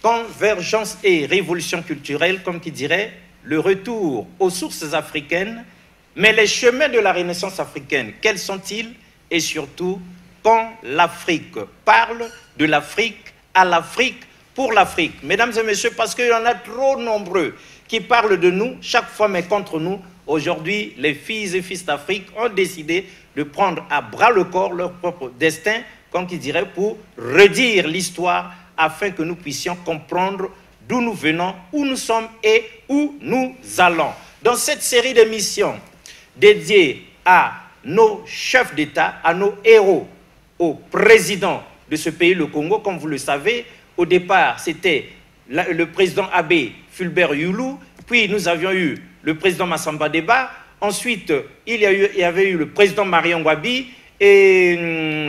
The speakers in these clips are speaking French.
Convergence et révolution culturelle, comme qui dirait, le retour aux sources africaines, mais les chemins de la Renaissance africaine, quels sont-ils? Et surtout, quand l'Afrique parle de l'Afrique à l'Afrique pour l'Afrique. Mesdames et messieurs, parce qu'il y en a trop nombreux qui parlent de nous, chaque fois mais contre nous, aujourd'hui, les filles et fils d'Afrique ont décidé de prendre à bras le corps leur propre destin, comme qui dirait, pour redire l'histoire afin que nous puissions comprendre d'où nous venons, où nous sommes et où nous allons. Dans cette série d'émissions dédiées à nos chefs d'État, à nos héros, au président de ce pays, le Congo, comme vous le savez, au départ, c'était le président Abbé Fulbert Youlou, puis nous avions eu le président Massamba Deba, ensuite il y avait eu le président Marion Ngouabi et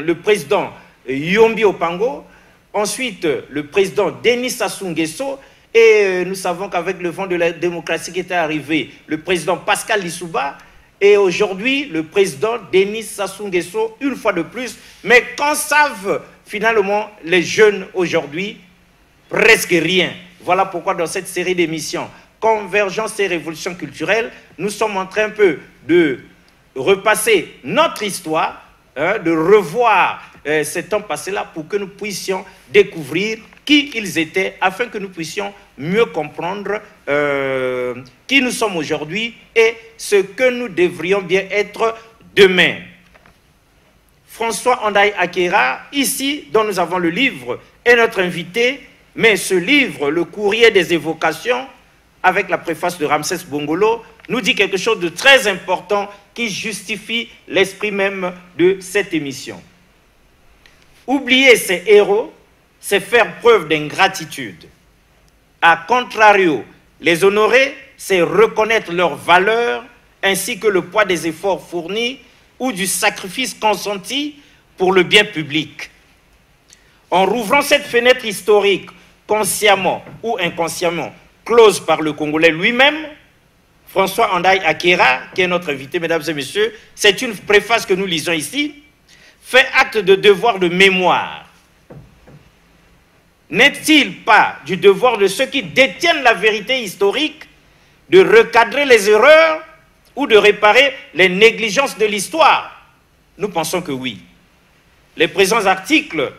le président Yombi Opango, ensuite le président Denis Sassou Nguesso, et nous savons qu'avec le vent de la démocratie qui était arrivé, le président Pascal Lissouba, et aujourd'hui le président Denis Sassou Nguesso, une fois de plus. Mais qu'en savent finalement les jeunes aujourd'hui? Presque rien. Voilà pourquoi dans cette série d'émissions Convergence et révolution culturelle, nous sommes en train un peu de repasser notre histoire, de revoir ces temps passés-là pour que nous puissions découvrir qui ils étaient, afin que nous puissions mieux comprendre qui nous sommes aujourd'hui et ce que nous devrions bien être demain. François Andai Akera, ici, dont nous avons le livre, est notre invité, mais ce livre, le courrier des évocations, avec la préface de Ramsès Bongolo, nous dit quelque chose de très important qui justifie l'esprit même de cette émission. Oublier ces héros, c'est faire preuve d'ingratitude. A contrario, les honorer, c'est reconnaître leur valeur ainsi que le poids des efforts fournis ou du sacrifice consenti pour le bien public. En rouvrant cette fenêtre historique, consciemment ou inconsciemment, close par le Congolais lui-même, François Andai Akera, qui est notre invité, mesdames et messieurs, c'est une préface que nous lisons ici, fait acte de devoir de mémoire. N'est-il pas du devoir de ceux qui détiennent la vérité historique de recadrer les erreurs ou de réparer les négligences de l'histoire? Nous pensons que oui. Les présents articles,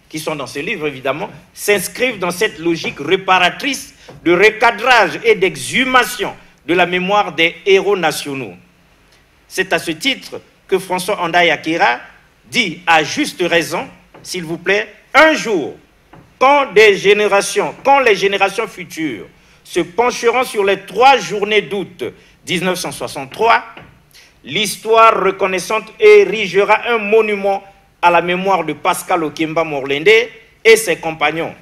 qui sont dans ce livre évidemment, s'inscrivent dans cette logique réparatrice de recadrage et d'exhumation de la mémoire des héros nationaux. C'est à ce titre que François Andai Akera dit à juste raison, s'il vous plaît, un jour, quand les générations futures se pencheront sur les 3 journées d'août 1963, l'histoire reconnaissante érigera un monument à la mémoire de Pascal Okemba Morlende et ses compagnons,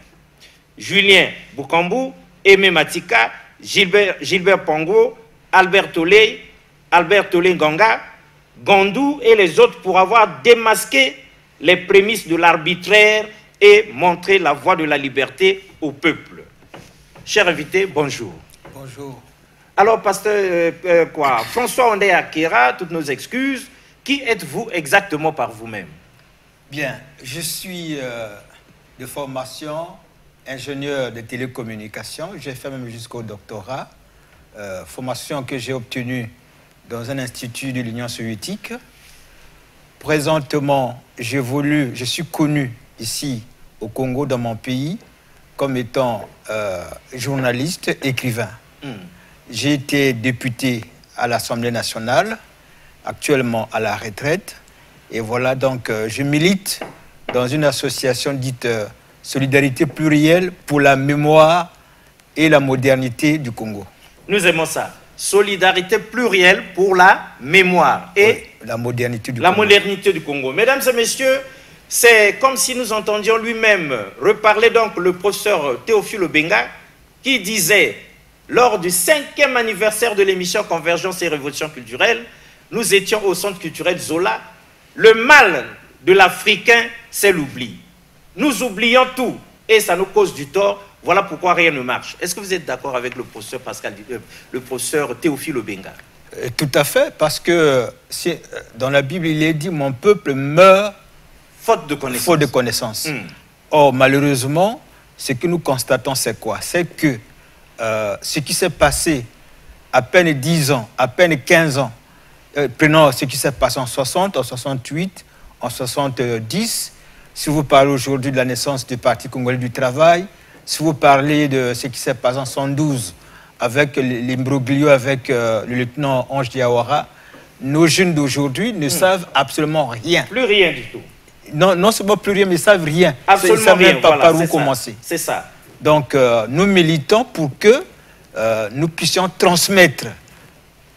Julien Boukambu, Aimé Matika, Gilbert Pongo, Albert Tolé Nganga, Gondou et les autres pour avoir démasqué les prémices de l'arbitraire et montré la voie de la liberté au peuple. Chers invités, bonjour. Bonjour. Alors, pasteur, François Andai Akera, toutes nos excuses. Qui êtes-vous exactement par vous-même? Bien, je suis de formation ingénieur de télécommunications. J'ai fait même jusqu'au doctorat. Formation que j'ai obtenue dans un institut de l'Union soviétique. Présentement, je suis connu ici au Congo, dans mon pays, comme étant journaliste, écrivain. J'ai été député à l'Assemblée nationale, actuellement à la retraite. Et voilà, donc, je milite dans une association dite Solidarité plurielle pour la mémoire et la modernité du Congo. Nous aimons ça. Solidarité plurielle pour la mémoire et oui, la modernité du Congo. Mesdames et messieurs, c'est comme si nous entendions lui-même reparler donc le professeur Théophile Obenga qui disait, lors du 5e anniversaire de l'émission Convergence et Révolution culturelle, nous étions au centre culturel Zola. Le mal de l'Africain, c'est l'oubli. Nous oublions tout et ça nous cause du tort. Voilà pourquoi rien ne marche. Est-ce que vous êtes d'accord avec le professeur Théophile Obenga? Tout à fait, parce que dans la Bible, il est dit « Mon peuple meurt faute de connaissance. » Faute de connaissance. Or, malheureusement, ce que nous constatons, c'est quoi? C'est que ce qui s'est passé à peine 10 ans, à peine 15 ans, prenons ce qui s'est passé en 60, en 68, en 70, si vous parlez aujourd'hui de la naissance du Parti congolais du travail, si vous parlez de ce qui s'est passé en 72 avec l'imbroglio avec le lieutenant Ange Diawara, nos jeunes d'aujourd'hui ne savent absolument rien. Plus rien du tout. Non seulement plus rien, mais ils ne savent rien. Absolument ils ne savent rien. même pas par où commencer. C'est ça. Donc, nous militons pour que nous puissions transmettre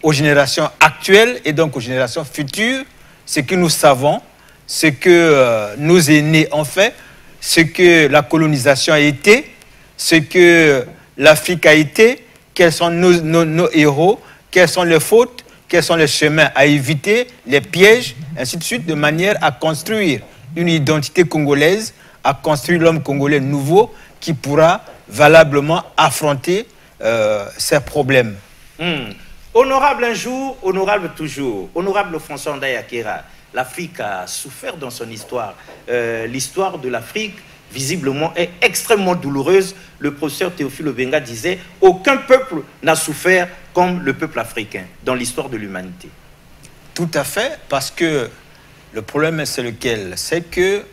aux générations actuelles et donc aux générations futures ce que nous savons, ce que nos aînés ont fait, ce que la colonisation a été, ce que l'Afrique a été, quels sont nos héros, quelles sont les fautes, quels sont les chemins à éviter, les pièges, ainsi de suite, de manière à construire une identité congolaise, à construire l'homme congolais nouveau qui pourra valablement affronter ces problèmes. Honorable un jour, honorable toujours. Honorable François Ndai Akera, l'Afrique a souffert dans son histoire. L'histoire de l'Afrique, visiblement, est extrêmement douloureuse. Le professeur Théophile Obenga disait « Aucun peuple n'a souffert comme le peuple africain dans l'histoire de l'humanité. » Tout à fait, parce que le problème, c'est lequel? C'est que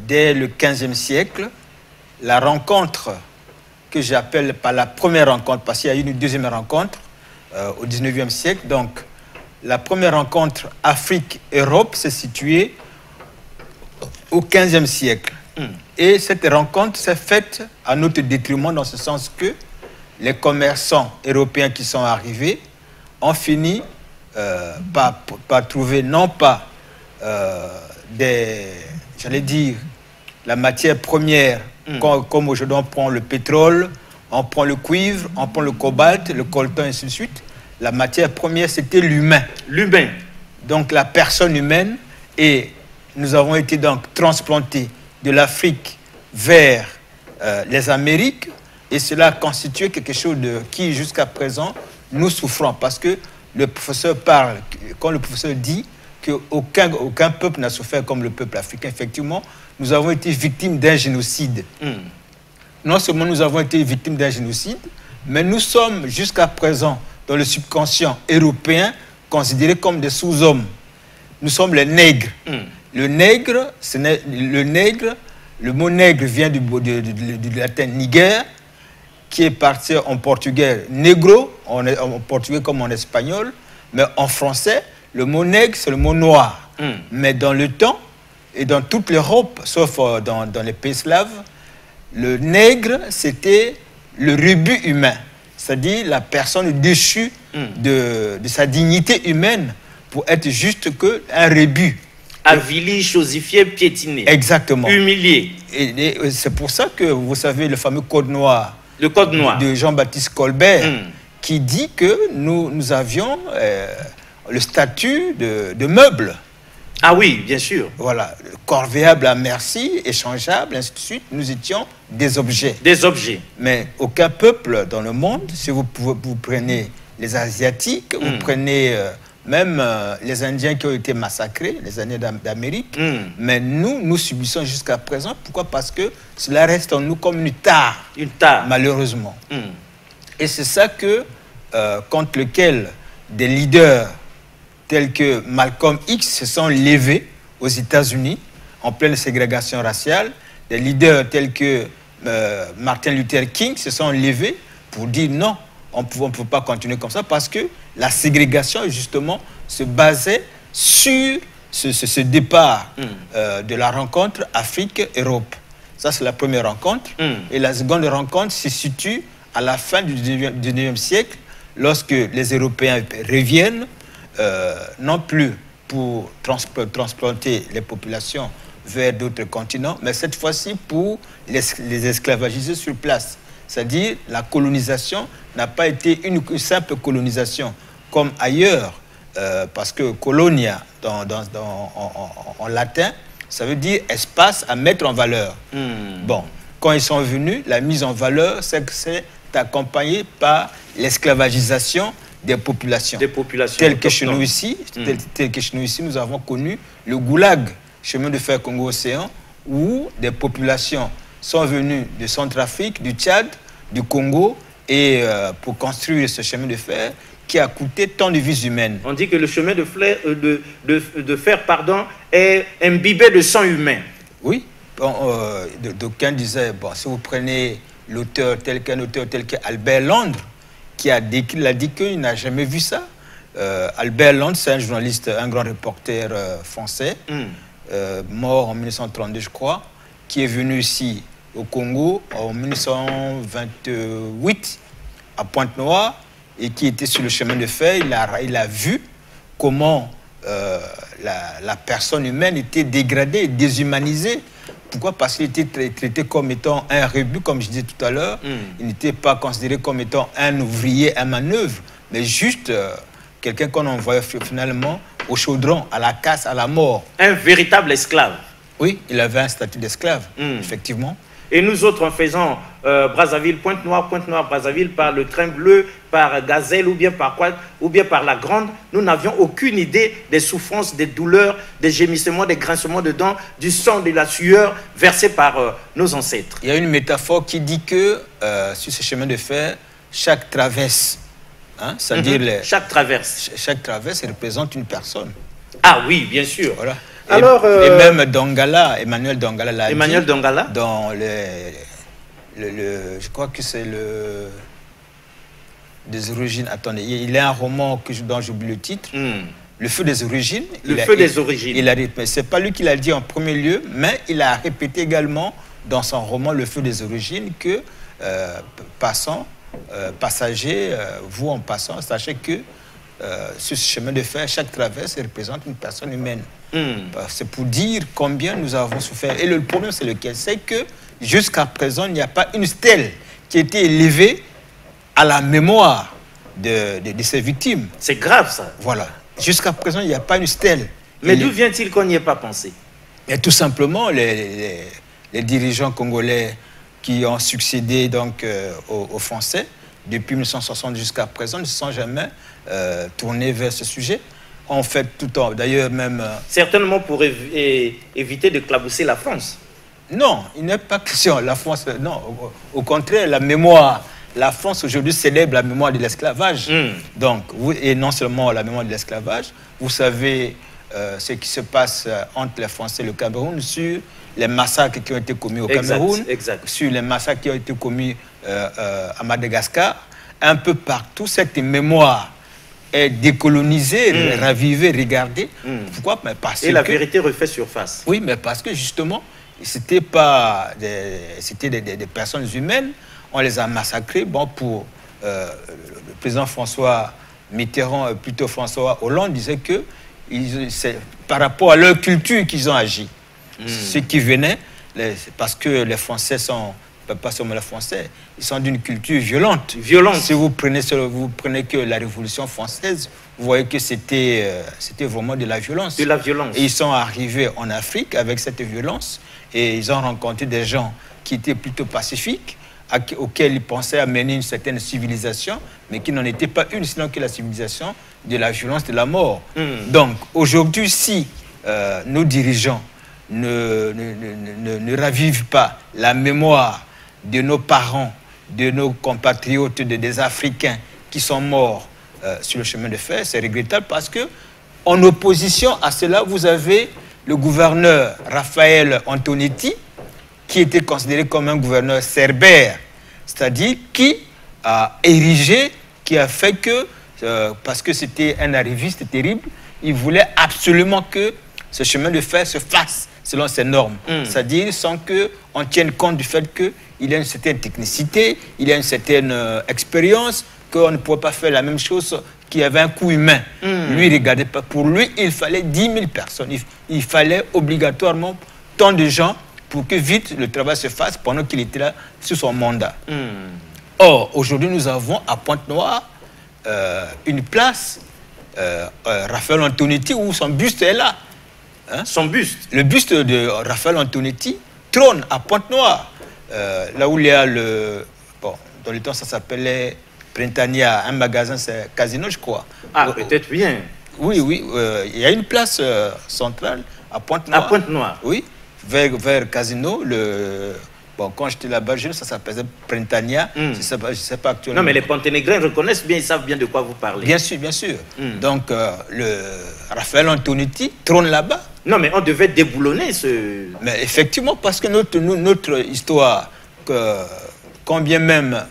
dès le XVe siècle, la rencontre que j'appelle pas la première rencontre, parce qu'il y a eu une deuxième rencontre au XIXe siècle. Donc, la première rencontre Afrique-Europe s'est située au XVe siècle. Et cette rencontre s'est faite à notre détriment, dans ce sens que les commerçants européens qui sont arrivés ont fini par trouver non pas j'allais dire, la matière première, comme aujourd'hui on prend le pétrole, on prend le cuivre, on prend le cobalt, le coltan, et ainsi de suite. La matière première, c'était l'humain. L'humain. Donc la personne humaine. Et nous avons été donc transplantés de l'Afrique vers les Amériques. Et cela a constitué quelque chose qui, jusqu'à présent, nous souffrons. Parce que le professeur parle, quand le professeur dit qu'aucun peuple n'a souffert comme le peuple africain, effectivement, nous avons été victimes d'un génocide. Non seulement nous avons été victimes d'un génocide, mais nous sommes jusqu'à présent dans le subconscient européen considérés comme des sous-hommes. Nous sommes les nègres. Le mot nègre vient du latin niger, qui est parti en portugais negro, en portugais comme en espagnol, mais en français, le mot nègre, c'est le mot noir. Mais dans le temps, et dans toute l'Europe, sauf dans les pays slaves, le nègre, c'était le rebut humain, c'est-à-dire la personne déchue de sa dignité humaine pour être juste qu'un rebut. Avili, chosifié, piétiné. Exactement. Humilié. Et c'est pour ça que, vous savez, le fameux Code noir, le Code noir de Jean-Baptiste Colbert, qui dit que nous avions le statut de meuble. Ah oui, bien sûr. Voilà, corvéable à merci, échangeable, ainsi de suite. Nous étions des objets. Des objets. Mais aucun peuple dans le monde, si vous prenez les Asiatiques, vous prenez même les Indiens qui ont été massacrés, les Indiens d'Amérique, mais nous subissons jusqu'à présent. Pourquoi? Parce que cela reste en nous comme une tare. Une tare. Malheureusement. Et c'est ça contre lequel des leaders tels que Malcolm X se sont levés aux États-Unis en pleine ségrégation raciale. Des leaders tels que Martin Luther King se sont levés pour dire non, on ne peut pas continuer comme ça, parce que la ségrégation, justement, se basait sur ce départ de la rencontre Afrique-Europe. Ça, c'est la première rencontre. Et la seconde rencontre se situe à la fin du 19e siècle, lorsque les Européens reviennent, non plus pour transplanter les populations vers d'autres continents, mais cette fois-ci pour les esclavagiser sur place. C'est-à-dire, la colonisation n'a pas été une simple colonisation comme ailleurs, parce que colonia, en latin, ça veut dire espace à mettre en valeur. Bon, quand ils sont venus, la mise en valeur, c'est que c'est accompagné par l'esclavagisation des populations. Tel que chez nous ici, nous avons connu le goulag, chemin de fer Congo-Océan, où des populations sont venus de Centrafrique, du Tchad, du Congo, et pour construire ce chemin de fer qui a coûté tant de vies humaines. On dit que le chemin de fer pardon, est imbibé de sang humain. Oui, d'aucuns disaient, bon, si vous prenez l'auteur tel qu'Albert Londres, qui a dit qu'il n'a jamais vu ça. Albert Londres, c'est un journaliste, un grand reporter français, mort en 1932, je crois, qui est venu ici au Congo en 1928 à Pointe-Noire et qui était sur le chemin de fer. Il a vu comment la personne humaine était dégradée, déshumanisée. Pourquoi? Parce qu'il était traité comme étant un rebut, comme je disais tout à l'heure. Il n'était pas considéré comme étant un ouvrier, un manœuvre, mais juste quelqu'un qu'on envoyait finalement au chaudron, à la casse, à la mort. Un véritable esclave. Oui, il avait un statut d'esclave, effectivement. Et nous autres, en faisant Brazzaville, Pointe-Noire, Brazzaville, par le train bleu, par Gazelle ou bien par quoi, ou bien par la Grande, nous n'avions aucune idée des souffrances, des douleurs, des gémissements, des grincements de dents, du sang, de la sueur versée par nos ancêtres. Il y a une métaphore qui dit que sur ce chemin de fer, chaque traverse, hein, c'est-à-dire chaque traverse représente une personne. Ah oui, bien sûr. Voilà. Alors, et même Dongala, Emmanuel Dongala l'a dit. Emmanuel Dongala dans je crois que c'est des origines. Attendez, il y a un roman dont j'oublie le titre. Le feu des origines. Le feu des origines. C'est pas lui qui l'a dit en premier lieu, mais il a répété également dans son roman Le feu des origines que passagers, vous en passant, sachez que sur ce chemin de fer, chaque traverse représente une personne humaine. C'est pour dire combien nous avons souffert. Et le problème, c'est lequel? C'est que jusqu'à présent, il n'y a pas une stèle qui a été élevée à la mémoire de ces victimes. C'est grave, ça. Voilà. Jusqu'à présent, il n'y a pas une stèle. Mais d'où vient-il qu'on n'y ait pas pensé? Et tout simplement, les dirigeants congolais qui ont succédé donc, aux Français, depuis 1960 jusqu'à présent, ne se sont jamais tournés vers ce sujet. On fait tout le temps, d'ailleurs même... Certainement pour éviter de clabousser la France. Non, il n'est pas question. La France, non, au contraire, la mémoire... La France aujourd'hui célèbre la mémoire de l'esclavage. Donc, et non seulement la mémoire de l'esclavage, vous savez ce qui se passe entre les Français et le Cameroun sur les massacres qui ont été commis au Cameroun, sur les massacres qui ont été commis à Madagascar. Un peu partout, cette mémoire est décolonisée, ravivée, regardée. Pourquoi? Mais parce et la vérité refait surface. Oui, mais parce que justement, c'était des personnes humaines. On les a massacrés. Bon, pour le président François Mitterrand, plutôt François Hollande, disait que c'est par rapport à leur culture qu'ils ont agi. Ceux qui venaient, parce que les Français sont, pas seulement les Français, ils sont d'une culture violente. Si vous prenez que la Révolution française, vous voyez que c'était vraiment de la violence. De la violence. Et ils sont arrivés en Afrique avec cette violence et ils ont rencontré des gens qui étaient plutôt pacifiques, auxquels ils pensaient amener une certaine civilisation, mais qui n'en était pas une, sinon que la civilisation de la violence, de la mort. Donc, aujourd'hui, si nos dirigeants ne ravivent pas la mémoire de nos parents, de nos compatriotes, des Africains qui sont morts sur le chemin de fer, c'est regrettable parce que, en opposition à cela, vous avez le gouverneur Raphaël Antonetti, qui était considéré comme un gouverneur cerbère, c'est-à-dire qui a érigé, qui a fait que, parce que c'était un arriviste terrible, il voulait absolument que ce chemin de fer se fasse selon ses normes, c'est-à-dire sans qu'on tienne compte du fait qu'il y a une certaine technicité, il y a une certaine expérience, qu'on ne pouvait pas faire la même chose, qu'il y avait un coût humain. Lui, regardez pas. Pour lui, il fallait 10 000 personnes. Il fallait obligatoirement tant de gens pour que vite le travail se fasse pendant qu'il était là sous son mandat. Or, aujourd'hui, nous avons à Pointe-Noire une place, Raphaël Antonetti, où son buste est là. Hein? Son buste? Le buste de Raphaël Antonetti trône à Pointe-Noire, là où il y a le... Bon, dans le temps, ça s'appelait Printania, un magasin, c'est Casino, je crois. Ah, peut-être bien. Oui, oui, il y a une place centrale à Pointe-Noire. À Pointe-Noire? Oui. Vers Casino, Bon, quand j'étais là-bas, ça s'appelait Printania. Je ne sais pas actuellement. Non, mais les Ponténégrins reconnaissent bien, ils savent bien de quoi vous parlez. Bien sûr, bien sûr. Donc, le Raphaël Antonetti trône là-bas. Non, mais on devait déboulonner ce... Mais effectivement, parce que notre histoire, quand bien même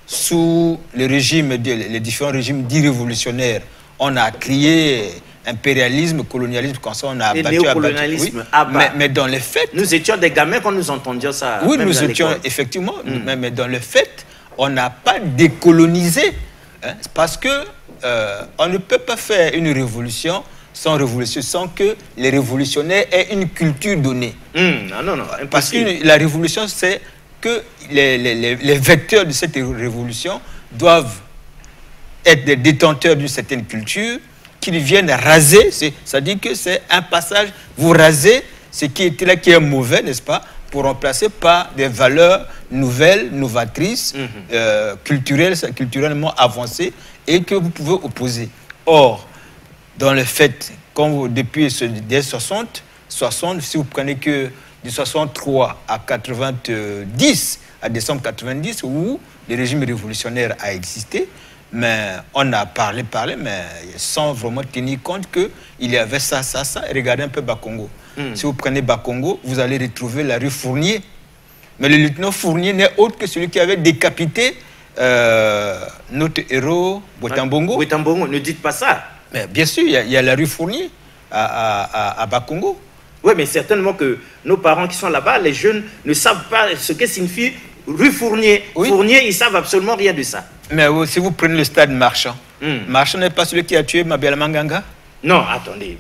sous les différents régimes dits révolutionnaires, on a crié impérialisme, colonialisme, comme ça, on a abattu, néocolonialisme, oui. Mais dans les faits... Nous étions des gamins quand nous entendions ça. Oui, nous étions, effectivement, mais dans les faits, on n'a pas décolonisé. Hein, parce que on ne peut pas faire une révolution sans que les révolutionnaires aient une culture donnée. Non, impossible. Parce que la révolution, c'est que les vecteurs de cette révolution doivent être des détenteurs d'une certaine culture, qu'ils viennent raser, c'est-à-dire que c'est un passage, vous rasez ce qui était là, qui est mauvais, n'est-ce pas, pour remplacer par des valeurs nouvelles, novatrices, culturellement avancées, et que vous pouvez opposer. Or, dans le fait, depuis dès 60, si vous prenez que de 63 à 90, à décembre 90, où le régime révolutionnaire a existé, mais on a parlé, mais sans vraiment tenir compte qu'il y avait ça. Regardez un peu Bakongo. Si vous prenez Bakongo, vous allez retrouver la rue Fournier. Mais le lieutenant Fournier n'est autre que celui qui avait décapité notre héros, Bouetambongo. Bouetambongo, ne dites pas ça. Mais bien sûr, il y a la rue Fournier à Bakongo. Oui, mais certainement que nos parents qui sont là-bas, les jeunes, ne savent pas ce que signifie rue Fournier. Oui. Fournier, ils ne savent absolument rien de ça. Mais si vous prenez le stade Marchand, Marchand n'est pas celui qui a tué Mabel Manganga? Non, attendez,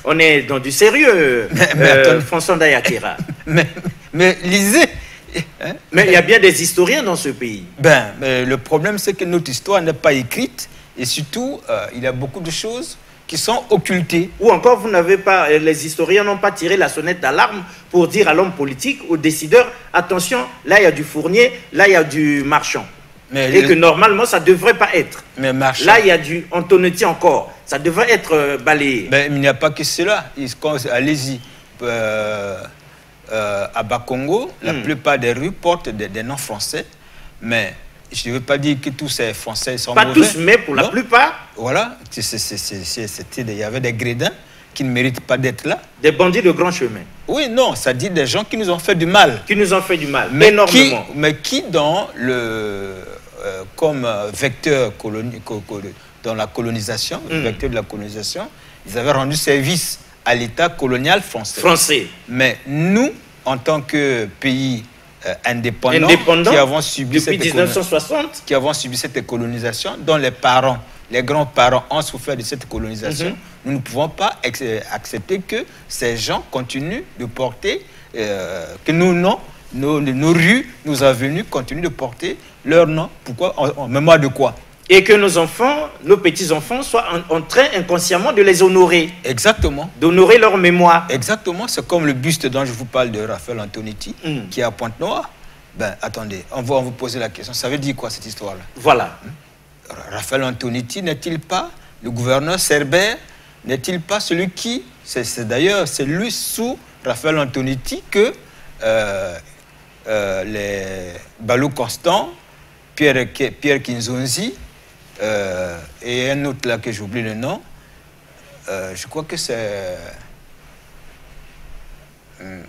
on est dans du sérieux, François Ndayakera. mais lisez. Mais il y a bien des historiens dans ce pays. Mais le problème, c'est que notre histoire n'est pas écrite, et surtout, il y a beaucoup de choses qui sont occultées. Ou encore, les historiens n'ont pas tiré la sonnette d'alarme pour dire à l'homme politique, aux décideurs, attention, là il y a du Fournier, là il y a du Marchand. Que normalement, ça ne devrait pas être. Mais Marchand... Là, il y a du Antonetti encore. Ça devrait être balayé. Mais il n'y a pas que cela. Allez-y. À Bakongo, la plupart des rues portent des noms français. Mais je ne veux pas dire que tous ces Français sont mauvais. Pas tous, mais pour la plupart. Voilà. Il y avait des grédins qui ne méritent pas d'être là. Des bandits de grand chemin. Oui, non, ça dit des gens qui nous ont fait du mal. Qui nous ont fait du mal, énormément. Mais qui comme vecteur dans la colonisation, vecteur de la colonisation, ils avaient rendu service à l'État colonial français. Mais nous, en tant que pays indépendant qui avons subi cette colonisation, dont les grands-parents ont souffert de cette colonisation, nous ne pouvons pas accepter que ces gens continuent de porter, que nos rues, nos avenues continuent de porter leur nom. Pourquoi? En mémoire de quoi? Et que nos enfants, nos petits-enfants soient en train inconsciemment de les honorer. Exactement. D'honorer leur mémoire. Exactement. C'est comme le buste dont je vous parle de Raphaël Antonetti, qui est à Pointe-Noire. Attendez, on va vous poser la question. Ça veut dire quoi cette histoire-là? Voilà. Raphaël Antonetti n'est-il pas le gouverneur Cerbère? N'est-il pas celui qui... D'ailleurs, c'est lui sous Raphaël Antonetti que les Balou Constant, Pierre Kinzonzi et un autre là que j'oublie le nom, je crois que c'est...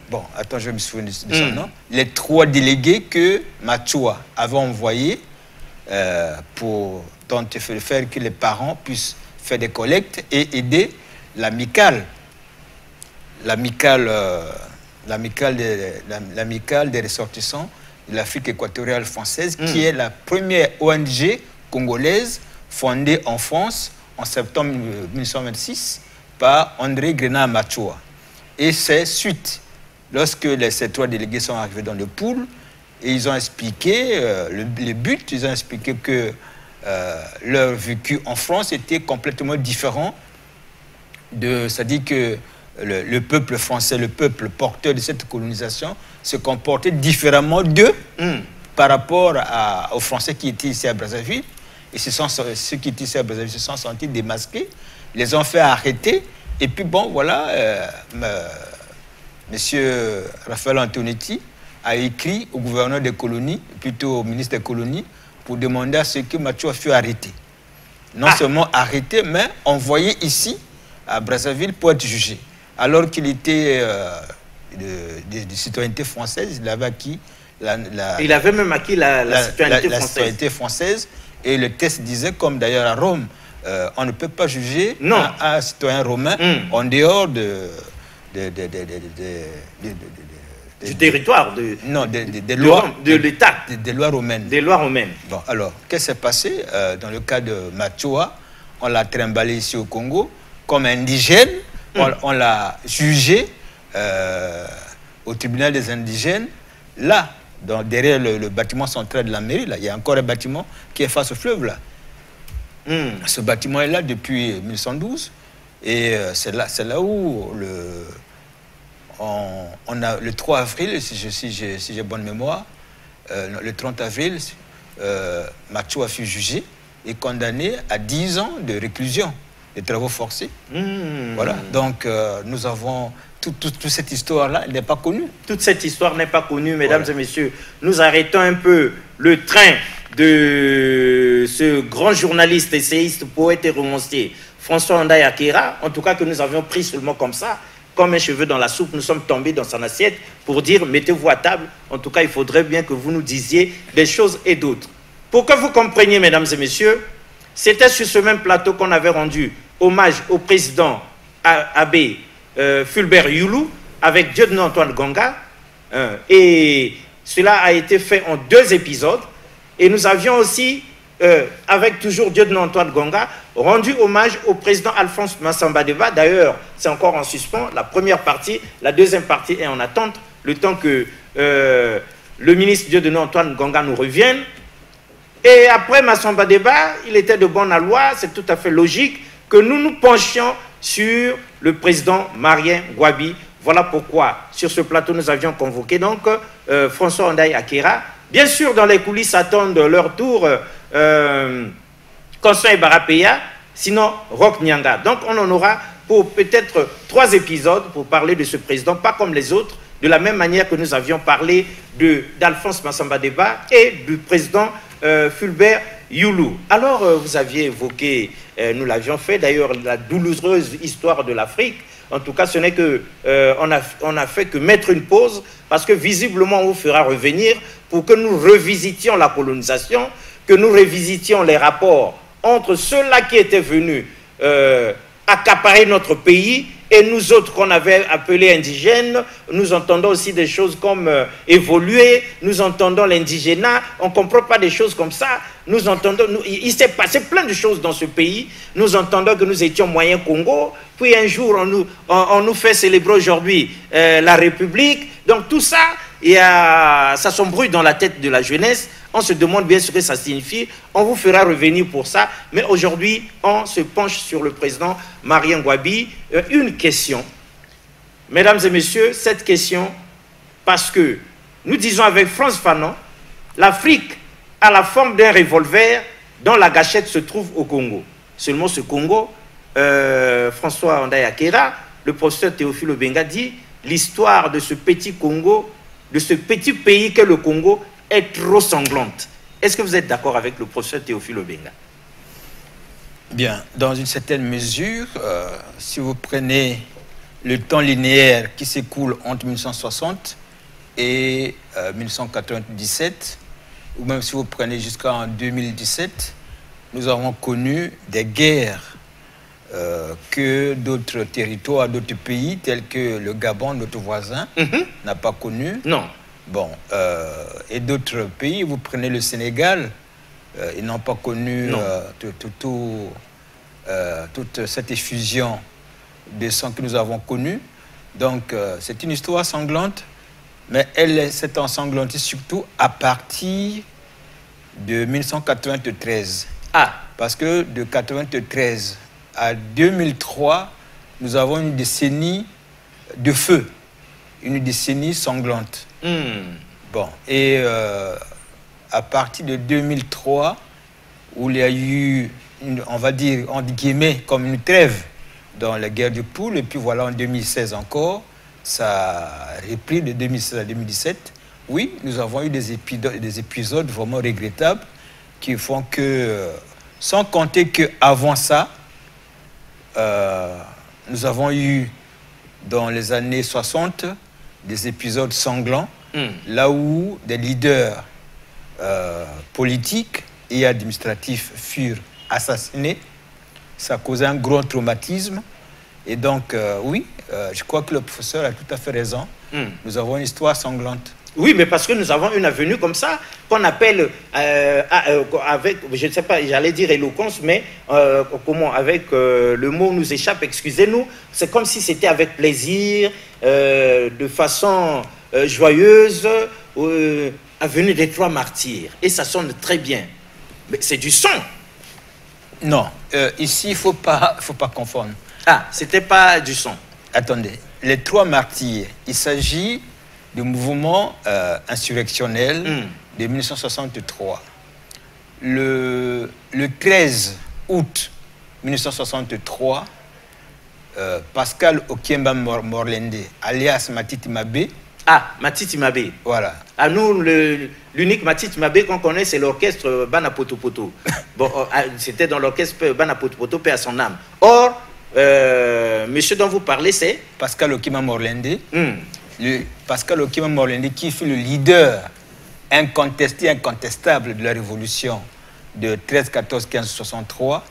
Bon, attends, je me souviens de son nom. Les 3 délégués que Machoua avait envoyés pour faire que les parents puissent faire des collectes et aider l'amicale des ressortissants de l'Afrique équatoriale française, qui est la première ONG congolaise fondée en France en septembre 1926 par André Grenat Machoua. Et c'est suite, lorsque ces 3 délégués sont arrivés dans le pool, et ils ont expliqué le but, ils ont expliqué que leur vécu en France était complètement différent c'est-à-dire que le peuple français, le peuple porteur de cette colonisation, se comportait différemment d'eux par rapport aux Français qui étaient ici à Brazzaville. Et ceux qui étaient ici à Brazzaville se sont sentis démasqués, les ont fait arrêter. Et puis bon, voilà, monsieur Raphaël Antonetti a écrit au gouverneur des colonies, plutôt au ministre des colonies, pour demander à ce que Machoua fût arrêté. Non seulement arrêté, mais envoyé ici, à Brazzaville, pour être jugé. Alors qu'il était de citoyenneté française, il avait acquis il avait même acquis la citoyenneté française. Et le texte disait, comme d'ailleurs à Rome, on ne peut pas juger un citoyen romain en dehors du territoire des lois de l'État, des lois romaines. Des lois romaines. Bon, alors, qu'est-ce qui s'est passé dans le cas de Machoua? On l'a trimballé ici au Congo comme indigène. On l'a jugé au tribunal des indigènes. Là, derrière le bâtiment central de la mairie, là, il y a encore un bâtiment qui est face au fleuve. Là. Ce bâtiment est là depuis 1912. Et c'est là où on a le 3 avril, si j'ai bonne mémoire, le 30 avril, Machoua fut jugé et condamné à 10 ans de réclusion, de travaux forcés. Voilà. Donc, nous avons toute cette histoire-là, elle n'est pas connue. Toute cette histoire n'est pas connue, mesdames et messieurs. Nous arrêtons un peu le train de ce grand journaliste, essayiste, poète et romancier, François Ndai Akera, en tout cas que nous avions pris seulement comme ça, comme un cheveu dans la soupe, nous sommes tombés dans son assiette pour dire mettez-vous à table. En tout cas, il faudrait bien que vous nous disiez des choses et d'autres. Pour que vous compreniez, mesdames et messieurs, c'était sur ce même plateau qu'on avait rendu hommage au président abbé Fulbert Youlou avec Dieudonné Antoine Gonga. Et cela a été fait en 2 épisodes. Et nous avions aussi, avec toujours Dieudonné Antoine Gonga, rendu hommage au président Alphonse Massamba Deba. D'ailleurs, c'est encore en suspens, la première partie. La deuxième partie est en attente, le temps que le ministre Dieudonné Antoine Gonga nous revienne. Et après Massamba Deba, il était de bonne loi, c'est tout à fait logique que nous nous penchions sur le président Marien Ngouabi. Voilà pourquoi, sur ce plateau, nous avions convoqué donc François Ndai Akera. Bien sûr, dans les coulisses attendent leur tour Constant Ibarapeya, sinon Roch Nyanga. Donc on en aura pour peut-être 3 épisodes pour parler de ce président, pas comme les autres, de la même manière que nous avions parlé d'Alphonse Massamba Deba et du président Fulbert Youlou. Alors, vous aviez évoqué, nous l'avions fait d'ailleurs, la douloureuse histoire de l'Afrique. En tout cas, ce n'est que on a fait que mettre une pause parce que visiblement on vous fera revenir pour que nous revisitions la colonisation, que nous revisitions les rapports entre ceux-là qui étaient venus accaparer notre pays et nous autres qu'on avait appelés indigènes. Nous entendons aussi des choses comme évoluer, nous entendons l'indigénat, on ne comprend pas des choses comme ça. Nous entendons, il s'est passé plein de choses dans ce pays. Nous entendons que nous étions moyen Congo, puis un jour on nous fait célébrer aujourd'hui la République. Donc tout ça, ça s'embrouille dans la tête de la jeunesse. On se demande bien ce que ça signifie. On vous fera revenir pour ça. Mais aujourd'hui, on se penche sur le président Marien Ngouabi. Une question. Mesdames et messieurs, cette question, parce que nous disons avec France Fanon, l'Afrique a la forme d'un revolver dont la gâchette se trouve au Congo. Seulement ce Congo, François Ndai Akera, le professeur Théophile Obenga dit, l'histoire de ce petit Congo, de ce petit pays qu'est le Congo, est trop sanglante. Est-ce que vous êtes d'accord avec le professeur Théophile Obenga? Bien, dans une certaine mesure, si vous prenez le temps linéaire qui s'écoule entre 1960 et 1997, ou même si vous prenez jusqu'en 2017, nous avons connu des guerres que d'autres territoires, d'autres pays, tels que le Gabon, notre voisin, n'a pas connu. Non. Bon, et d'autres pays, vous prenez le Sénégal, ils n'ont pas connu toute cette effusion de sang que nous avons connu. Donc, c'est une histoire sanglante, mais elle s'est ensanglantée surtout à partir de 1993. Ah. Parce que de 1993 à 2003, nous avons une décennie de feu, une décennie sanglante. Bon, et à partir de 2003, où il y a eu, on va dire, entre guillemets, comme une trêve dans la guerre de Poule, et puis voilà, en 2016 encore, ça a repris de 2016 à 2017, oui, nous avons eu des épisodes vraiment regrettables qui font que, sans compter qu'avant ça, nous avons eu, dans les années 60, des épisodes sanglants, là où des leaders politiques et administratifs furent assassinés. Ça a causé un gros traumatisme. Et donc, oui, je crois que le professeur a tout à fait raison. Nous avons une histoire sanglante. Oui, mais parce que nous avons une avenue comme ça, qu'on appelle, avec, je ne sais pas, j'allais dire éloquence, mais comment, avec le mot nous échappe, excusez-nous, c'est comme si c'était avec plaisir, de façon joyeuse, avenue des Trois Martyrs. Et ça sonne très bien. Mais c'est du son. Non, ici, il ne faut pas confondre. Ah, c'était pas du son. Attendez, les Trois Martyrs, il s'agit du mouvement insurrectionnel de 1963. Le 13 août 1963, Pascal Okiemba Morlende, alias Matiti Mabé. Ah, Matiti Mabé. Voilà. À nous, l'unique Matiti Mabé qu'on connaît, c'est l'orchestre Bana Poto Poto. Bon, c'était dans l'orchestre Bana Poto Poto, paix à son âme. Or, monsieur dont vous parlez, c'est Pascal Okiemba Morlende. Pascal Okiemba Morlende, qui fut le leader incontesté, incontestable de la révolution de 13, 14, 15, 63.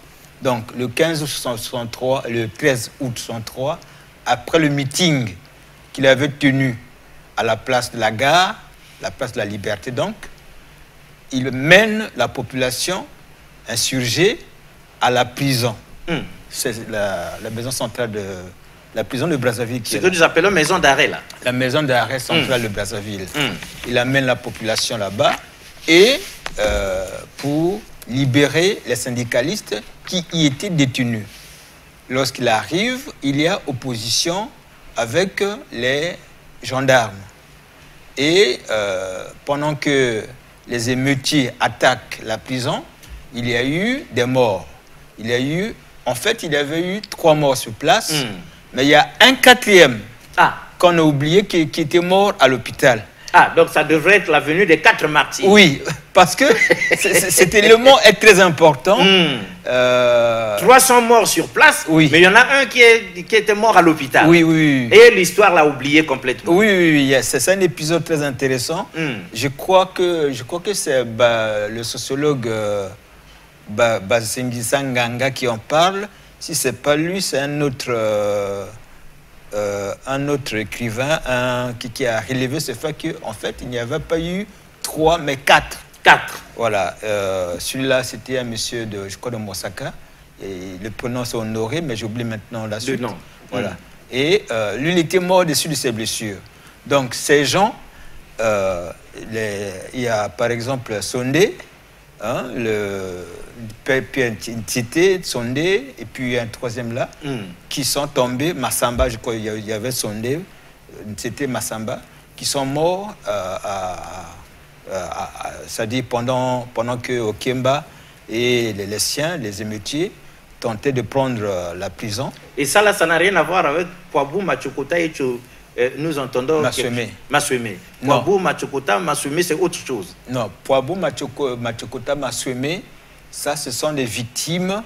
Donc, le 15 août 63, le 13 août 63, après le meeting qu'il avait tenu à la place de la gare, la place de la Liberté donc, il mène la population insurgée à la prison. C'est la maison centrale de la prison de Brazzaville. Ce que nous appelons maison d'arrêt là. La maison d'arrêt centrale de Brazzaville. Il amène la population là-bas et pour libérer les syndicalistes qui y étaient détenus. Lorsqu'il arrive, il y a opposition avec les gendarmes. Et pendant que les émeutiers attaquent la prison, il y a eu des morts. Il y a eu, en fait, il y avait eu 3 morts sur place, mais il y a un 4e qu'on a oublié qui était mort à l'hôpital. Ah, donc ça devrait être l'avenue des 4 martyrs. Oui, parce que cet élément est très important. 300 morts sur place, mais il y en a un qui était mort à l'hôpital. Oui, oui. Et l'histoire l'a oublié complètement. Oui, oui, oui. C'est un épisode très intéressant. Je crois que c'est le sociologue Basengisa Nganga qui en parle. Si ce n'est pas lui, c'est un autre écrivain qui a relevé ce fait qu'en fait, il n'y avait pas eu 3, mais 4. 4. Voilà. Celui-là, c'était un monsieur de, je crois, de Mosaka. Et le prénom, c'est Honoré, mais j'oublie maintenant la suite. Le nom. Voilà. Et lui, il était mort dessus de ses blessures. Donc, ces gens, il y a par exemple Sondé, le Pierre Ntité, Sondé, et puis un 3e là, qui sont tombés, Massamba, je crois, il y avait Sondé, c'était Massamba, qui sont morts, c'est-à-dire pendant que Okiemba et les siens, les émeutiers, tentaient de prendre la prison. Et ça, là, ça n'a rien à voir avec Poabou, Machokota et nous entendons... Masweme. Poabou, Machokota, Masweme, c'est autre chose. Non, Poabou, Machokota, Masweme, ça, ce sont des victimes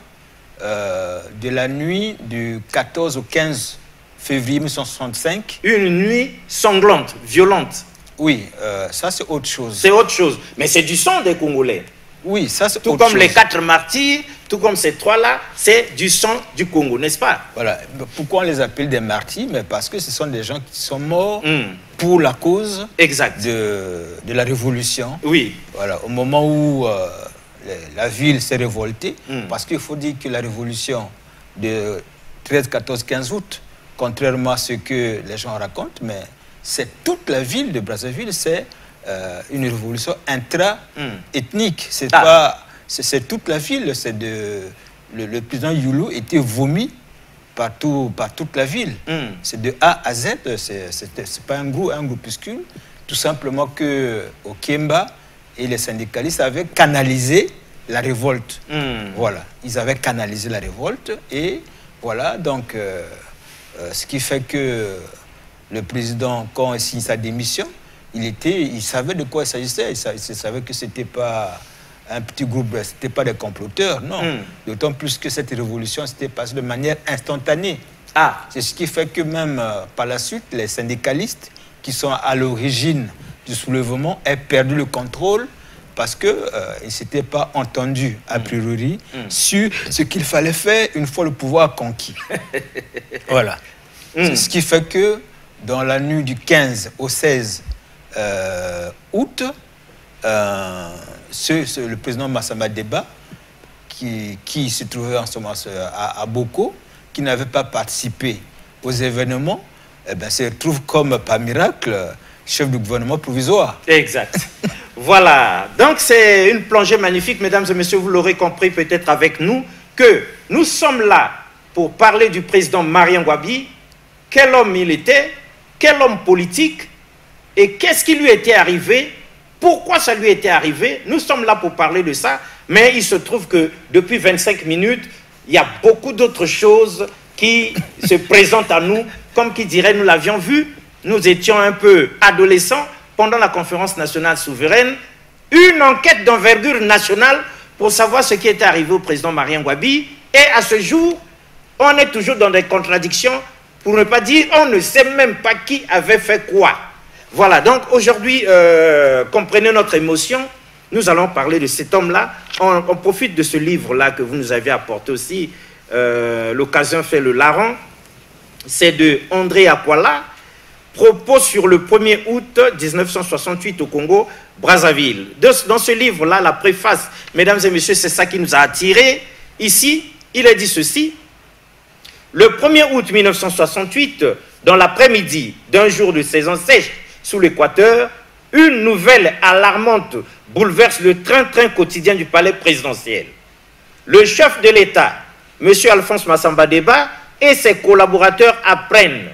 de la nuit du 14 au 15 février 1965. Une nuit sanglante, violente. Oui, ça, c'est autre chose. C'est autre chose. Mais c'est du sang des Congolais. Oui, ça, c'est autre chose. Tout comme les 4 martyrs, tout comme ces 3-là, c'est du sang du Congo, n'est-ce pas? Voilà. Pourquoi on les appelle des martyrs? Mais parce que ce sont des gens qui sont morts pour la cause de la révolution. Oui. Voilà. Au moment où la ville s'est révoltée, parce qu'il faut dire que la révolution de 13, 14, 15 août, contrairement à ce que les gens racontent, mais c'est toute la ville de Brazzaville, c'est une révolution intra-ethnique. C'est toute la ville. Le président Youlou était vomi par toute la ville. C'est de A à Z. C'est pas un groupuscule. Tout simplement que Okiemba et les syndicalistes avaient canalisé la révolte. Voilà. Ils avaient canalisé la révolte. Et voilà, donc, ce qui fait que le président, quand il signe sa démission, il savait de quoi il s'agissait. Il savait que ce n'était pas un petit groupe, ce n'était pas des comploteurs, non. D'autant plus que cette révolution s'était passée de manière instantanée. C'est ce qui fait que même par la suite, les syndicalistes qui sont à l'origine du soulèvement aient perdu le contrôle parce qu'ils ne s'étaient pas entendus, a priori, sur ce qu'il fallait faire une fois le pouvoir conquis. Voilà. C'est ce qui fait que dans la nuit du 15 au 16 août, le président Massamba Deba, qui se trouvait en ce moment à Boko, qui n'avait pas participé aux événements, se retrouve comme par miracle chef du gouvernement provisoire. Exact. Voilà. Donc c'est une plongée magnifique, mesdames et messieurs, vous l'aurez compris peut-être avec nous, que nous sommes là pour parler du président Marien Ngouabi, quel homme il était, quel homme politique, et qu'est-ce qui lui était arrivé, pourquoi ça lui était arrivé. Nous sommes là pour parler de ça, mais il se trouve que depuis 25 minutes, il y a beaucoup d'autres choses qui se présentent à nous. Comme qui dirait, nous l'avions vu, nous étions un peu adolescents pendant la conférence nationale souveraine, une enquête d'envergure nationale pour savoir ce qui était arrivé au président Marien Ngouabi. Et à ce jour, on est toujours dans des contradictions, pour ne pas dire, on ne sait même pas qui avait fait quoi. Voilà, donc aujourd'hui, comprenez notre émotion, nous allons parler de cet homme-là. On profite de ce livre-là que vous nous avez apporté aussi, l'occasion fait le larron. C'est de André Akwala, propos sur le 1er août 1968 au Congo, Brazzaville. Dans ce livre-là, la préface, mesdames et messieurs, c'est ça qui nous a attirés. Ici, il est dit ceci. Le 1er août 1968, dans l'après-midi d'un jour de saison sèche sous l'équateur, une nouvelle alarmante bouleverse le train-train quotidien du palais présidentiel. Le chef de l'État, M. Alphonse Massamba Deba, et ses collaborateurs apprennent,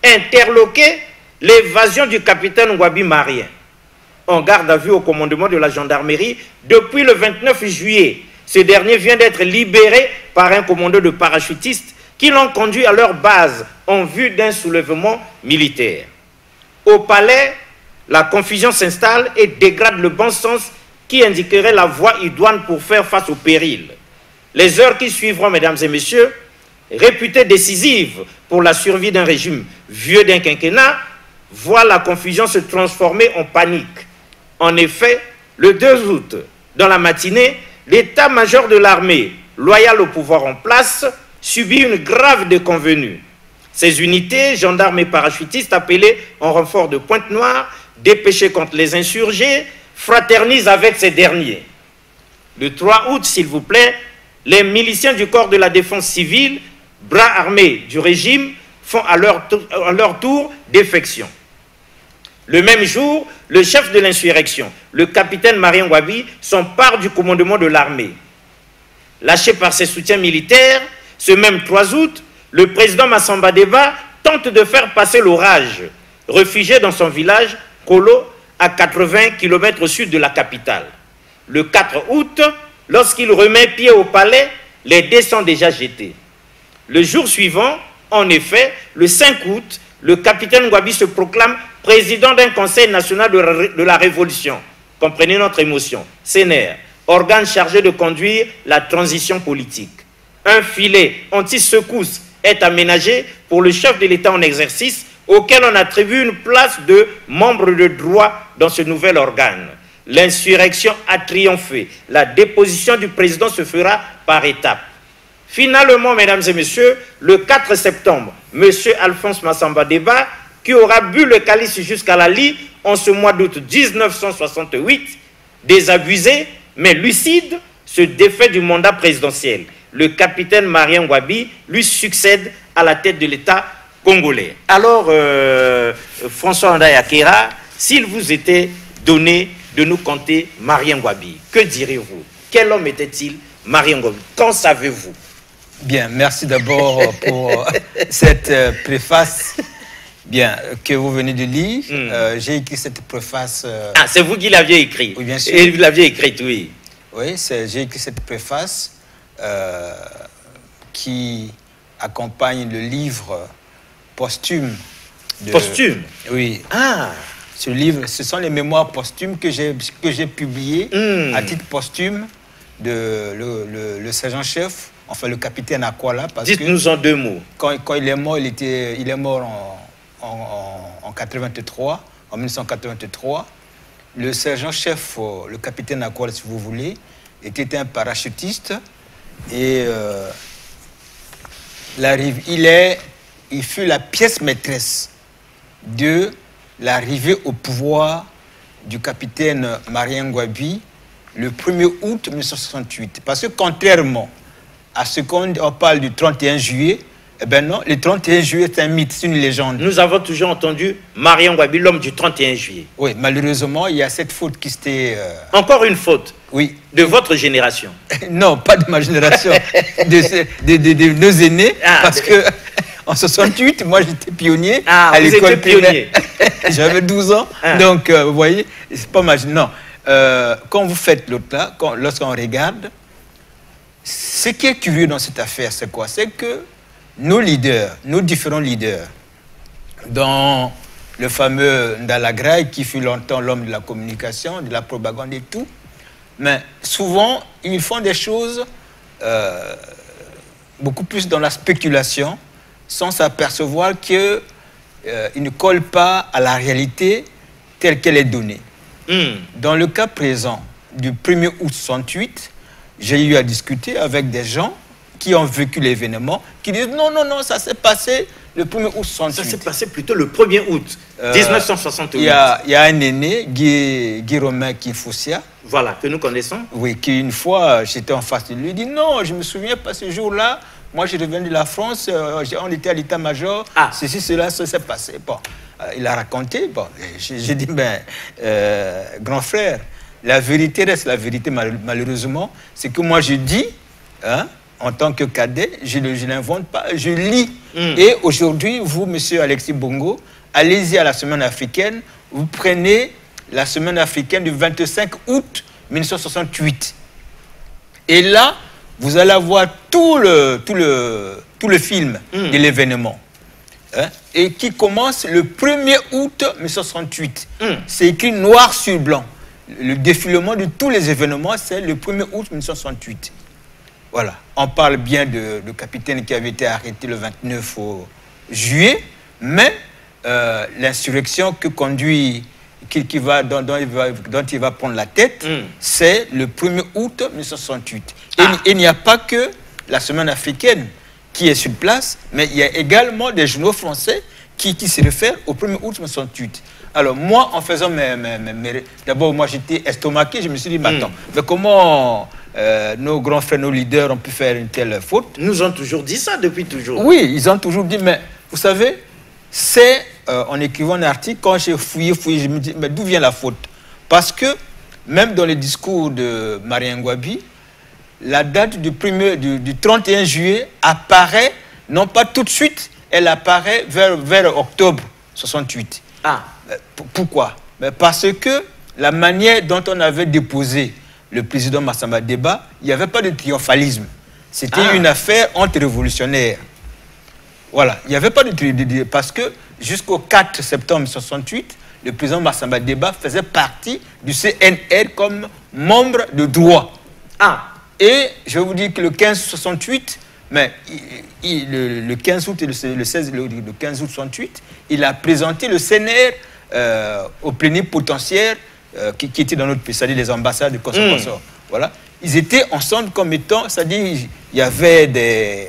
interloqués, l'évasion du capitaine Ngouabi Marien, en garde à vue au commandement de la gendarmerie depuis le 29 juillet. Ce dernier vient d'être libéré par un commando de parachutistes qui l'ont conduit à leur base en vue d'un soulèvement militaire. Au palais, la confusion s'installe et dégrade le bon sens qui indiquerait la voie idoine pour faire face au péril. Les heures qui suivront, mesdames et messieurs, réputées décisives pour la survie d'un régime vieux d'un quinquennat, voient la confusion se transformer en panique. En effet, le 2 août, dans la matinée, l'état-major de l'armée, loyal au pouvoir en place, subit une grave déconvenue. Ces unités, gendarmes et parachutistes appelés en renfort de Pointe-Noire, dépêchés contre les insurgés, fraternisent avec ces derniers. Le 3 août, s'il vous plaît, les miliciens du corps de la défense civile, bras armés du régime, font à leur tour défection. Le même jour, le chef de l'insurrection, le capitaine Marien Ngouabi, s'empare du commandement de l'armée. Lâché par ses soutiens militaires, ce même 3 août, le président Massamba Deba tente de faire passer l'orage, réfugié dans son village, Kolo, à 80 km au sud de la capitale. Le 4 août, lorsqu'il remet pied au palais, les dés sont déjà jetés. Le jour suivant, en effet, le 5 août, le capitaine Ngouabi se proclame président d'un conseil national de la révolution. Comprenez notre émotion. CNR, organe chargé de conduire la transition politique. Un filet anti-secousse est aménagé pour le chef de l'État en exercice, auquel on attribue une place de membre de droit dans ce nouvel organe. L'insurrection a triomphé. La déposition du président se fera par étapes. Finalement, mesdames et messieurs, le 4 septembre, M. Alphonse Massamba Deba, qui aura bu le calice jusqu'à la lie en ce mois d'août 1968, désabusé mais lucide, se défait du mandat présidentiel. Le capitaine Marien Ngouabi lui succède à la tête de l'État congolais. Alors, François André Akera, s'il vous était donné de nous conter Marien Ngouabi, que diriez-vous? Quel homme était-il, Marien Ngouabi? Qu'en savez-vous? Bien, merci d'abord pour cette préface que vous venez de lire. J'ai écrit cette préface... Ah, c'est vous qui l'aviez écrit? Oui, bien sûr. Et vous l'aviez écrite, oui. Oui, j'ai écrit cette préface qui accompagne le livre posthume. Posthume? Oui. Ah, Ce livre, ce sont les mémoires posthumes que j'ai publiées à titre posthume de le sergent-chef, enfin le capitaine Akwala. Dites-nous en 2 mots. Quand il est mort, il est mort en 83, en 1983. Le sergent-chef, le capitaine Akwala, si vous voulez, était un parachutiste et il fut la pièce maîtresse de l'arrivée au pouvoir du capitaine Marien Ngouabi le 1er août 1968. Parce que contrairement à ce qu'on parle du 31 juillet, eh bien non, le 31 juillet, c'est un mythe, c'est une légende. Nous avons toujours entendu Marien Ngouabi, l'homme du 31 juillet. Oui, malheureusement, il y a cette faute qui s'était... Encore une faute. Oui. De votre génération. Non, pas de ma génération, de nos aînés, parce que en 68, moi j'étais pionnier à l'école primaire. J'avais 12 ans, donc vous voyez, c'est pas ma génération. Non, quand vous faites l'autre là, lorsqu'on regarde, ce qui est curieux dans cette affaire, c'est quoi? C'est que nos leaders, nos différents leaders, dans le fameux Ndalagraï, qui fut longtemps l'homme de la communication, de la propagande et tout, mais souvent, ils font des choses beaucoup plus dans la spéculation, sans s'apercevoir qu'ils ne collent pas à la réalité telle qu'elle est donnée. Dans le cas présent du 1er août 68, j'ai eu à discuter avec des gens qui ont vécu l'événement, qui disent non, non, non, ça s'est passé le 1er août 68. Ça s'est passé plutôt le 1er août 1968. Il y a un aîné, Guy Romain Kinfoussia. Voilà, que nous connaissons. Oui, qui une fois, j'étais en face de lui, il dit non, je me souviens pas ce jour-là, moi je reviens de la France, on était à l'état-major, ceci, cela, ça s'est passé. Bon, il a raconté, bon, j'ai dit, ben, grand frère, la vérité reste la vérité, malheureusement, c'est que moi je dis, hein, en tant que cadet, je ne l'invente pas, je lis. Et aujourd'hui, vous, monsieur Alexis Bongo, allez-y à la semaine africaine, vous prenez la semaine africaine du 25 août 1968. Et là, vous allez avoir tout le film de l'événement. Hein, et qui commence le 1er août 1968. C'est écrit noir sur blanc. Le défilement de tous les événements, c'est le 1er août 1968. Voilà. On parle bien de capitaine qui avait été arrêté le 29 juillet, mais l'insurrection que conduit, dont il va prendre la tête, c'est le 1er août 1968. Et il n'y a pas que la semaine africaine qui est sur place, mais il y a également des journaux français qui se réfèrent au 1er août 1968. Alors moi, en faisant d'abord, moi j'étais estomaqué, je me suis dit, mais attends, mais comment nos grands frères, nos leaders ont pu faire une telle faute? Ils nous ont toujours dit ça depuis toujours. Oui, ils ont toujours dit, mais vous savez, c'est en écrivant un article, quand j'ai fouillé, je me dis, mais d'où vient la faute? Parce que même dans les discours de Marien Ngouabi, la date du 31 juillet apparaît, non pas tout de suite, elle apparaît vers octobre 68. Pourquoi? Parce que la manière dont on avait déposé le président Massamba Deba, il n'y avait pas de triomphalisme. C'était une affaire anti-révolutionnaire. Voilà, il n'y avait pas de... Parce que jusqu'au 4 septembre 1968, le président Massamba Deba faisait partie du CNR comme membre de droit. Et je vais vous dire que le 15 août 68, mais le 15 août et le 15 août 68, il a présenté le CNR au plénipotentiaire qui était dans notre pays, c'est-à-dire les ambassades de Kosovo. Voilà. Ils étaient ensemble comme étant, c'est-à-dire il y avait des...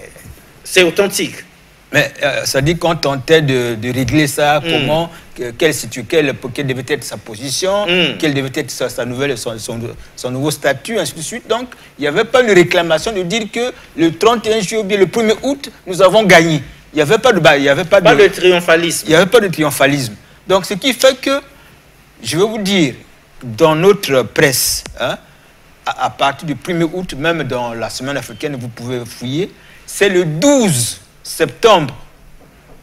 C'est authentique. Mais ça dit qu'on tentait de régler ça, comment, quelle devait être sa position, quelle devait être son nouveau statut, ainsi de suite. Donc, il n'y avait pas de réclamation de dire que le 31 juillet ou bien le 1er août, nous avons gagné. Il n'y avait pas de triomphalisme. Il n'y avait pas de triomphalisme. Donc, ce qui fait que, je vais vous dire, dans notre presse, hein, à partir du 1er août, même dans la semaine africaine, vous pouvez fouiller, c'est le 12 septembre.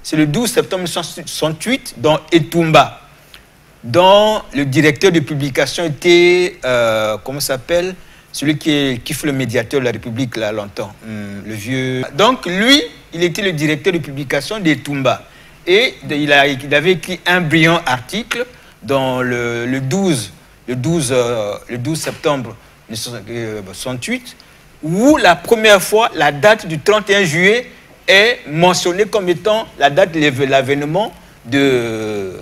C'est le 12 septembre 1968 dans Etumba, dont le directeur de publication était, comment s'appelle, celui qui fut le médiateur de la République là longtemps, le vieux. Donc lui, il était le directeur de publication d'Etumba. Et il avait écrit un brillant article dans le 12 septembre 1968, où la première fois, la date du 31 juillet est mentionnée comme étant la date de l'avènement de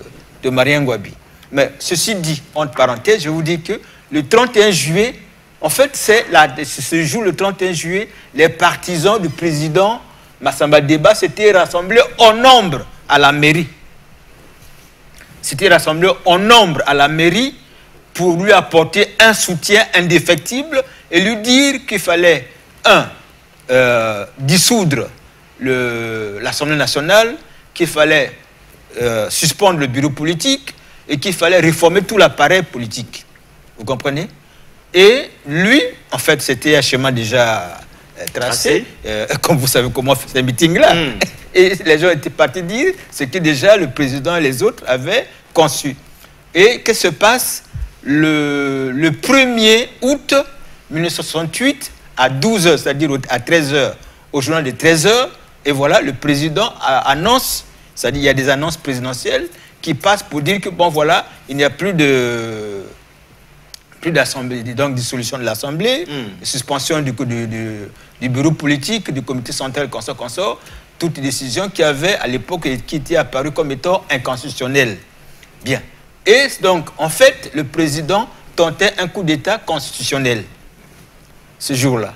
Marien Ngouabi. Mais ceci dit, entre parenthèses, je vous dis que le 31 juillet, en fait, c'est ce jour, le 31 juillet, les partisans du président Massamba Deba s'étaient rassemblés en nombre à la mairie. S'étaient rassemblés en nombre à la mairie pour lui apporter un soutien indéfectible et lui dire qu'il fallait, dissoudre l'Assemblée nationale, qu'il fallait suspendre le bureau politique et qu'il fallait réformer tout l'appareil politique. Vous comprenez? Et lui, en fait, c'était un schéma déjà tracé, comme vous savez comment faire ces meetings-là. Et les gens étaient partis dire ce que déjà le président et les autres avaient conçu. Et qu'est-ce qui se passe le 1er août 1968 à 12h, c'est-à-dire à 13h, au journal de 13h, et voilà, le président annonce, c'est-à-dire il y a des annonces présidentielles qui passent pour dire que, bon, voilà, il n'y a plus d'assemblée, donc dissolution de l'Assemblée, suspension du bureau politique, du comité central, consort, toutes les décisions qui avaient à l'époque qui étaient apparues comme étant inconstitutionnelles. Bien. Et donc, en fait, le président tentait un coup d'État constitutionnel ce jour-là.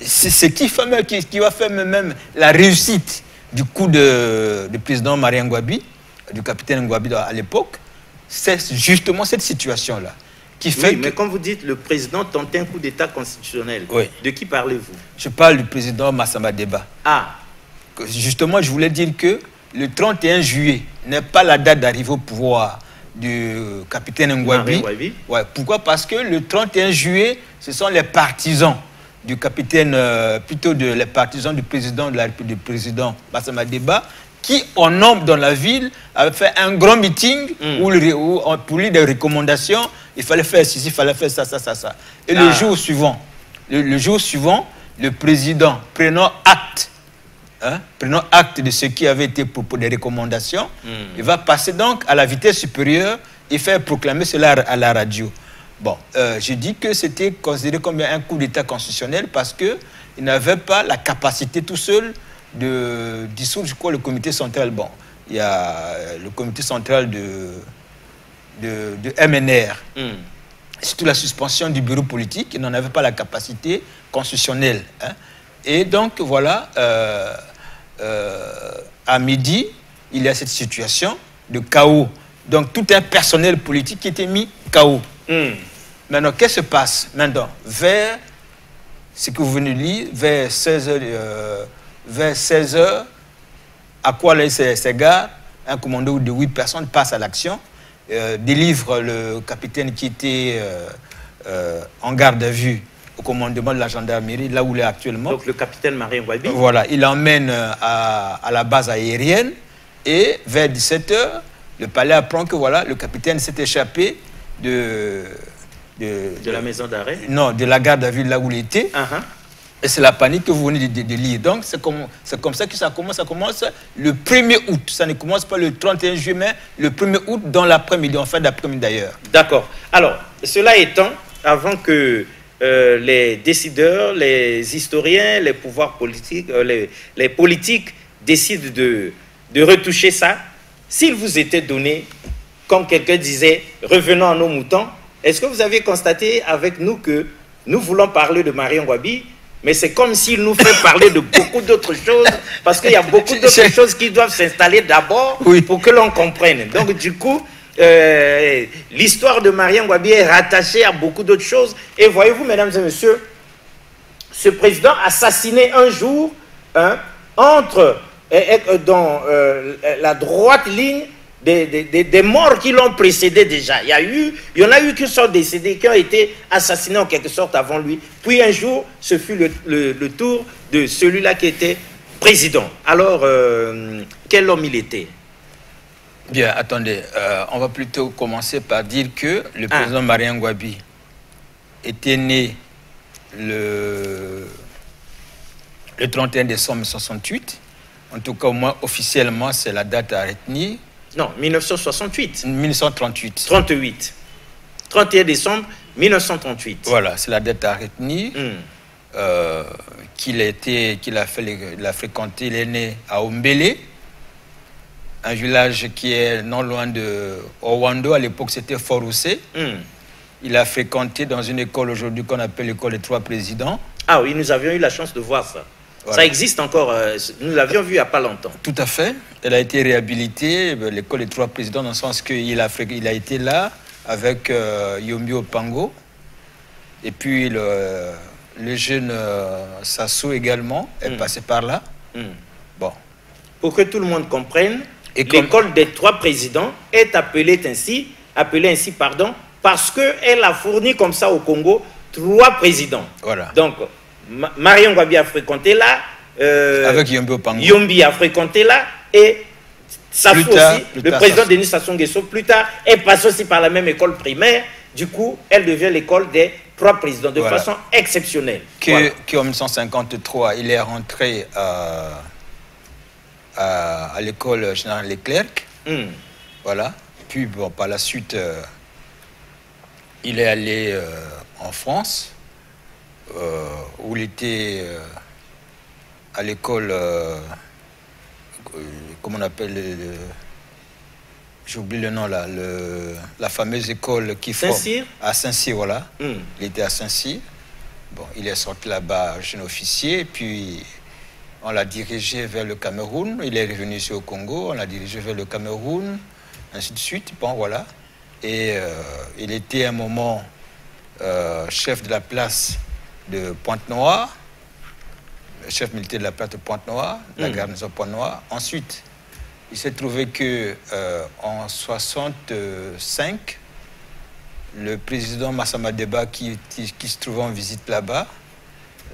C'est ce qui va faire même la réussite du coup du président Marien Ngouabi, du capitaine Ngouabi à l'époque. C'est justement cette situation-là qui fait mais quand vous dites le président tentait un coup d'État constitutionnel, de qui parlez-vous? Je parle du président Massamba Deba. Ah. Justement, je voulais dire que le 31 juillet n'est pas la date d'arrivée au pouvoir du capitaine Ngouabi. Ouais, pourquoi? Parce que le 31 juillet, ce sont les partisans du capitaine, les partisans du président de la République, du président Massamba Deba, qui, en nombre dans la ville, avait fait un grand meeting où pour lui des recommandations, il fallait faire ceci, il fallait faire ça. Et le jour suivant, le président, prenant acte de ce qui avait été proposé, des recommandations, il va passer donc à la vitesse supérieure et faire proclamer cela à la radio. Bon, je dis que c'était considéré comme un coup d'État constitutionnel parce qu'il n'avait pas la capacité tout seul de dissoudre, je crois, le comité central. Bon, il y a le comité central de MNR. Surtout la suspension du bureau politique, il n'en avait pas la capacité constitutionnelle. Et donc, voilà, à midi, il y a cette situation de chaos. Donc, tout un personnel politique qui était mis KO. Maintenant, qu'est-ce qui se passe? Maintenant, vers ce que vous venez de lire, vers 16h, à Kuala-Lumpur, un commando de 8 personnes passe à l'action, délivre le capitaine qui était en garde à vue au commandement de la gendarmerie, là où il est actuellement. Donc le capitaine Marien Ngouabi. Voilà, il l'emmène à la base aérienne et vers 17h, le palais apprend que voilà, le capitaine s'est échappé de la maison d'arrêt. Non, de la garde à vue là où il était. Et c'est la panique que vous venez de lire. Donc, c'est comme ça que ça commence. Ça commence le 1er août. Ça ne commence pas le 31 juillet, mais le 1er août, dans l'après-midi, en fin d'après-midi d'ailleurs. D'accord. Alors, cela étant, avant que les décideurs, les historiens, les pouvoirs politiques, les politiques décident de retoucher ça, s'il vous était donné, comme quelqu'un disait, revenons à nos moutons, est-ce que vous avez constaté avec nous que nous voulons parler de Marien Ngouabi, mais c'est comme s'il nous fait parler de beaucoup d'autres choses, parce qu'il y a beaucoup d'autres choses qui doivent s'installer d'abord pour que l'on comprenne. Donc, du coup, l'histoire de Marien Ngouabi est rattachée à beaucoup d'autres choses. Et voyez-vous, mesdames et messieurs, ce président assassiné un jour dans la droite ligne des morts qui l'ont précédé déjà. Il y en a eu qui sont décédés, qui ont été assassinés en quelque sorte avant lui. Puis un jour, ce fut le tour de celui-là qui était président. Alors, quel homme il était? Bien, attendez, on va plutôt commencer par dire que le président Marien Ngouabi était né le 31 décembre 1968. En tout cas, au moins officiellement, c'est la date à retenir. Non, 1968. 1938. 38. 31 décembre 1938. Voilà, c'est la date à retenir. Qu'il a fréquenté, il est né à Ombele, un village qui est non loin de Owando. À l'époque, c'était Fort-Roussé. Il a fréquenté dans une école aujourd'hui qu'on appelle l'école des 3 présidents. Ah oui, nous avions eu la chance de voir ça. Voilà. Ça existe encore, nous l'avions vu il n'y a pas longtemps. Tout à fait. Elle a été réhabilitée, l'école des 3 présidents, dans le sens qu'il a été là avec Yombi Opango. Et puis le jeune Sassou également est passé par là. Bon. Pour que tout le monde comprenne, l'école des 3 présidents est appelée ainsi, parce qu'elle a fourni comme ça au Congo 3 présidents. Voilà. Donc, Marion Ngouabi a fréquenté là, avec Yombi Opango. Yombi a fréquenté là, et Sassou aussi, le président Denis Sassou Nguesso, plus tard, est passé aussi par la même école primaire. Du coup, elle devient l'école des 3 présidents, de façon exceptionnelle. En 1953, il est rentré à l'école générale Leclerc. Voilà. Puis, bon, par la suite, il est allé en France, où il était à l'école, comment on appelle, j'oublie le nom là, la fameuse école qui forme à Saint-Cyr, voilà. Il était à Saint-Cyr. Bon, il est sorti là-bas, jeune officier, puis on l'a dirigé vers le Cameroun. Il est revenu ici au Congo, on l'a dirigé vers le Cameroun, ainsi de suite. Bon, voilà. Et il était à un moment chef de la place de Pointe-Noire, chef militaire de la place de Pointe-Noire, de la garnison Pointe-Noire. Ensuite, il s'est trouvé que en 1965, le président Massamba Deba, qui se trouvait en visite là-bas,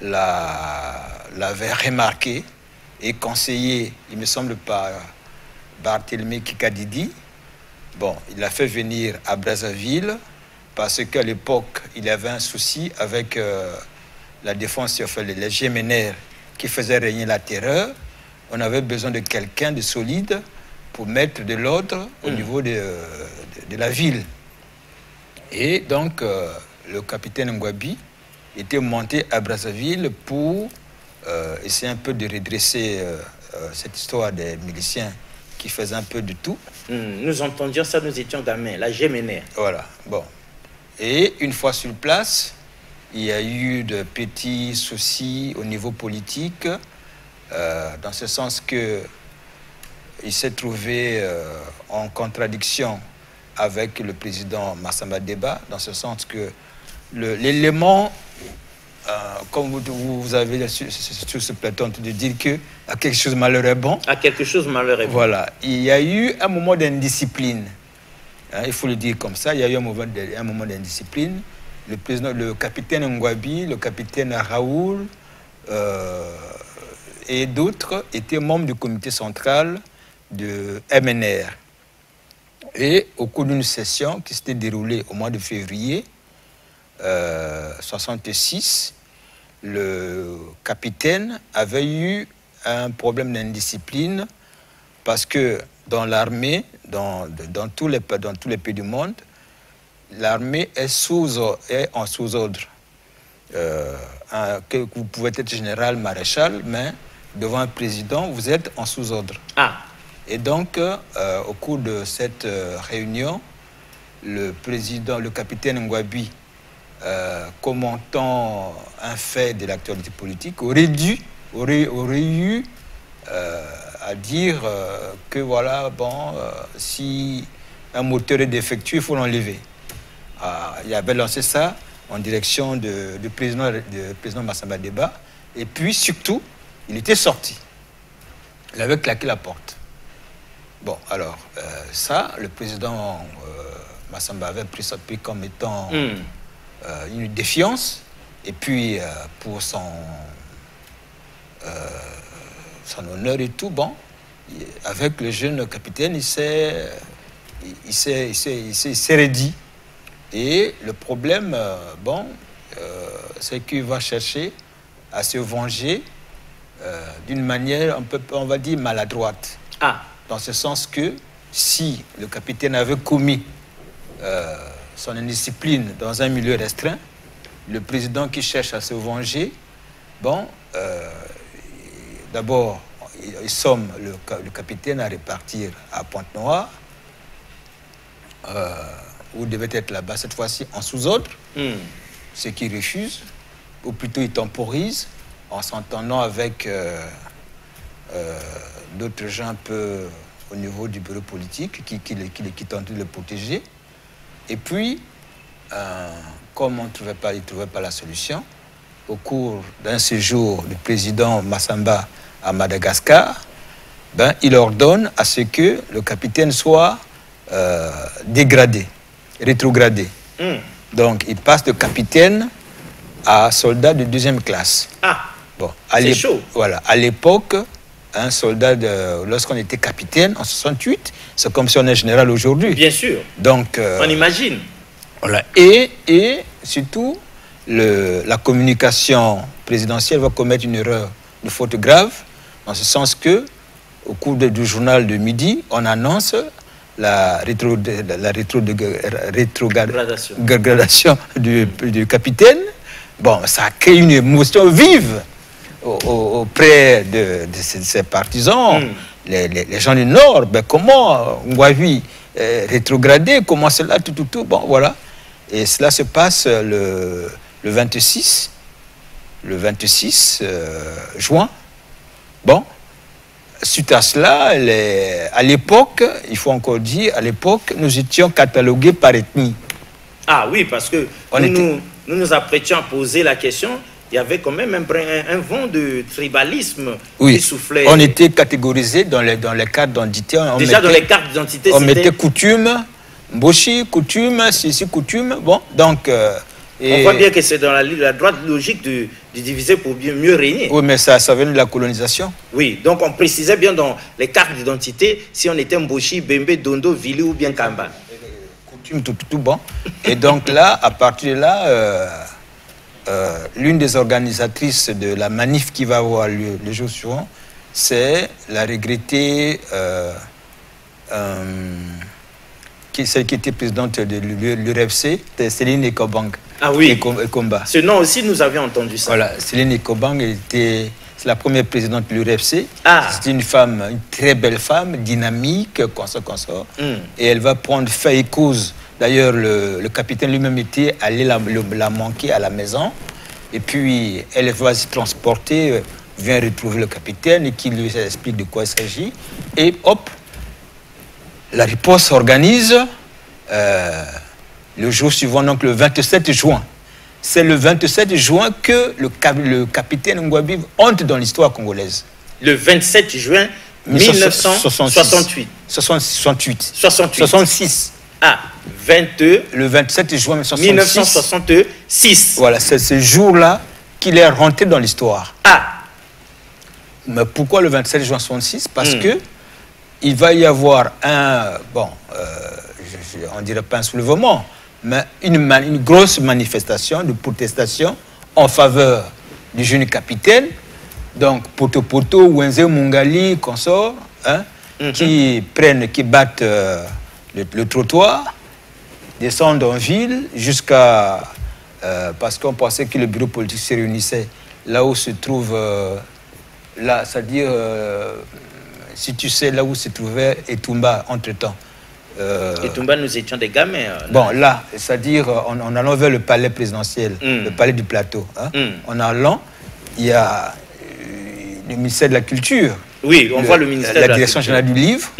l'avait remarqué et conseillé, il me semble, par Barthélemy Kikadidi. Bon, il l'a fait venir à Brazzaville parce qu'à l'époque, il avait un souci avec la défense, enfin, les GMNR qui faisaient régner la terreur. On avait besoin de quelqu'un de solide pour mettre de l'ordre au niveau de la ville. Et donc, le capitaine Ngouabi était monté à Brazzaville pour essayer un peu de redresser cette histoire des miliciens qui faisaient un peu de tout. Nous entendions ça, nous étions gamins, la GMNR. Voilà, bon. Et une fois sur place, il y a eu de petits soucis au niveau politique, dans ce sens que il s'est trouvé en contradiction avec le président Massamba Deba, dans ce sens que l'élément, comme vous avez sur ce plateau de dire que à quelque chose malheur est bon. À quelque chose malheur est bon. Voilà. Il y a eu un moment d'indiscipline. Hein, il faut le dire comme ça. Il y a eu un moment d'indiscipline. Le capitaine Ngouabi, le capitaine Raoul et d'autres étaient membres du comité central de MNR. Et au cours d'une session qui s'était déroulée au mois de février 1966, le capitaine avait eu un problème d'indiscipline parce que dans l'armée, dans tous les pays du monde, l'armée est en sous-ordre. Vous pouvez être général, maréchal, mais devant un président, vous êtes en sous-ordre. Ah. Et donc, au cours de cette réunion, le capitaine Ngouabi, commentant un fait de l'actualité politique, aurait eu à dire que voilà, bon, si un moteur est défectueux, il faut l'enlever. Il avait lancé ça en direction du président Massamba Deba. Et puis, surtout, il était sorti. Il avait claqué la porte. Bon, alors, ça, le président Massamba avait pris ça comme étant une défiance. Et puis, pour son honneur et tout, bon, avec le jeune capitaine, il s'est redit. Et le problème, c'est qu'il va chercher à se venger d'une manière, on va dire, maladroite. Ah. Dans ce sens que si le capitaine avait commis son indiscipline dans un milieu restreint, le président qui cherche à se venger, bon, d'abord, il somme le capitaine à repartir à Pointe-Noire, où il devait être là-bas cette fois-ci en sous-ordre, ce qui refuse, ou plutôt il temporise en s'entendant avec d'autres gens un peu au niveau du bureau politique qui tentent de le protéger. Et puis, comme il ne trouvait pas la solution, au cours d'un séjour du président Massamba à Madagascar, ben, il ordonne à ce que le capitaine soit dégradé, rétrogradé. Donc, il passe de capitaine à soldat de 2e classe. Ah, bon, c'est chaud. Voilà, à l'époque, un soldat, lorsqu'on était capitaine en 68, c'est comme si on est général aujourd'hui. Bien sûr. Donc, on imagine. Voilà. Et surtout, la communication présidentielle va commettre une erreur, une faute grave, en ce sens que, au cours du journal de midi, on annonce la rétrogradation du capitaine. Bon, ça a créé une émotion vive auprès de ses partisans, les gens du Nord. Ben, comment Ngouavi rétrogradé, comment cela, tout. Bon, voilà. Et cela se passe le 26 juin. Bon, suite à cela, à l'époque, il faut encore dire, à l'époque, nous étions catalogués par ethnie. Ah oui, parce que nous nous apprêtions à poser la question, il y avait quand même un vent de tribalisme qui soufflait. On était catégorisés dans les cartes d'identité. Déjà dans les cartes d'identité, on mettait coutume, Mboshi, coutume, Sissi, coutume. Bon, donc... on voit bien que c'est dans la droite logique de diviser pour mieux régner. Oui, mais ça vient de la colonisation. Oui, donc on précisait bien dans les cartes d'identité si on était Mboshi, Bembe, Dondo, Vili ou bien Kamba. Coutume, tout bon. Et donc là, à partir de là, l'une des organisatrices de la manif qui va avoir lieu le jour suivant, c'est la regrettée, celle qui était présidente de l'URFC, Céline Ekobang. Ah oui, Ekomba. Ce nom aussi, nous avions entendu ça. Voilà, Céline Ekobang c'est la première présidente de l'URFC. Ah. C'est une femme, une très belle femme, dynamique, consort. Et elle va prendre fait et cause. D'ailleurs, le capitaine lui-même était allé la manquer à la maison. Et puis, elle va se transporter, vient retrouver le capitaine et qui lui explique de quoi il s'agit. Et hop, la riposte s'organise le jour suivant, donc le 27 juin. C'est le 27 juin que le capitaine Ngouabi entre dans l'histoire congolaise. Le 27 juin 1968. 66. Ah, 22. Le 27 juin 1966. Voilà, c'est ce jour-là qu'il est rentré dans l'histoire. Ah. Mais pourquoi le 27 juin 1966? Parce que il va y avoir on dirait pas un soulèvement, mais une grosse manifestation de protestation en faveur du jeune capitaine. Donc, Poto, Wenze Mungali, consorts, qui battent le trottoir, descendent en ville jusqu'à... parce qu'on pensait que le bureau politique se réunissait là où se trouve... c'est-à-dire... si tu sais là où se trouvait Etumba entre-temps. Etumba, nous étions des gamins. Bon, là, c'est-à-dire, en allant vers le palais présidentiel, le palais du plateau, en allant, il y a le ministère de la Culture. Oui, on voit le ministère de la direction générale du livre,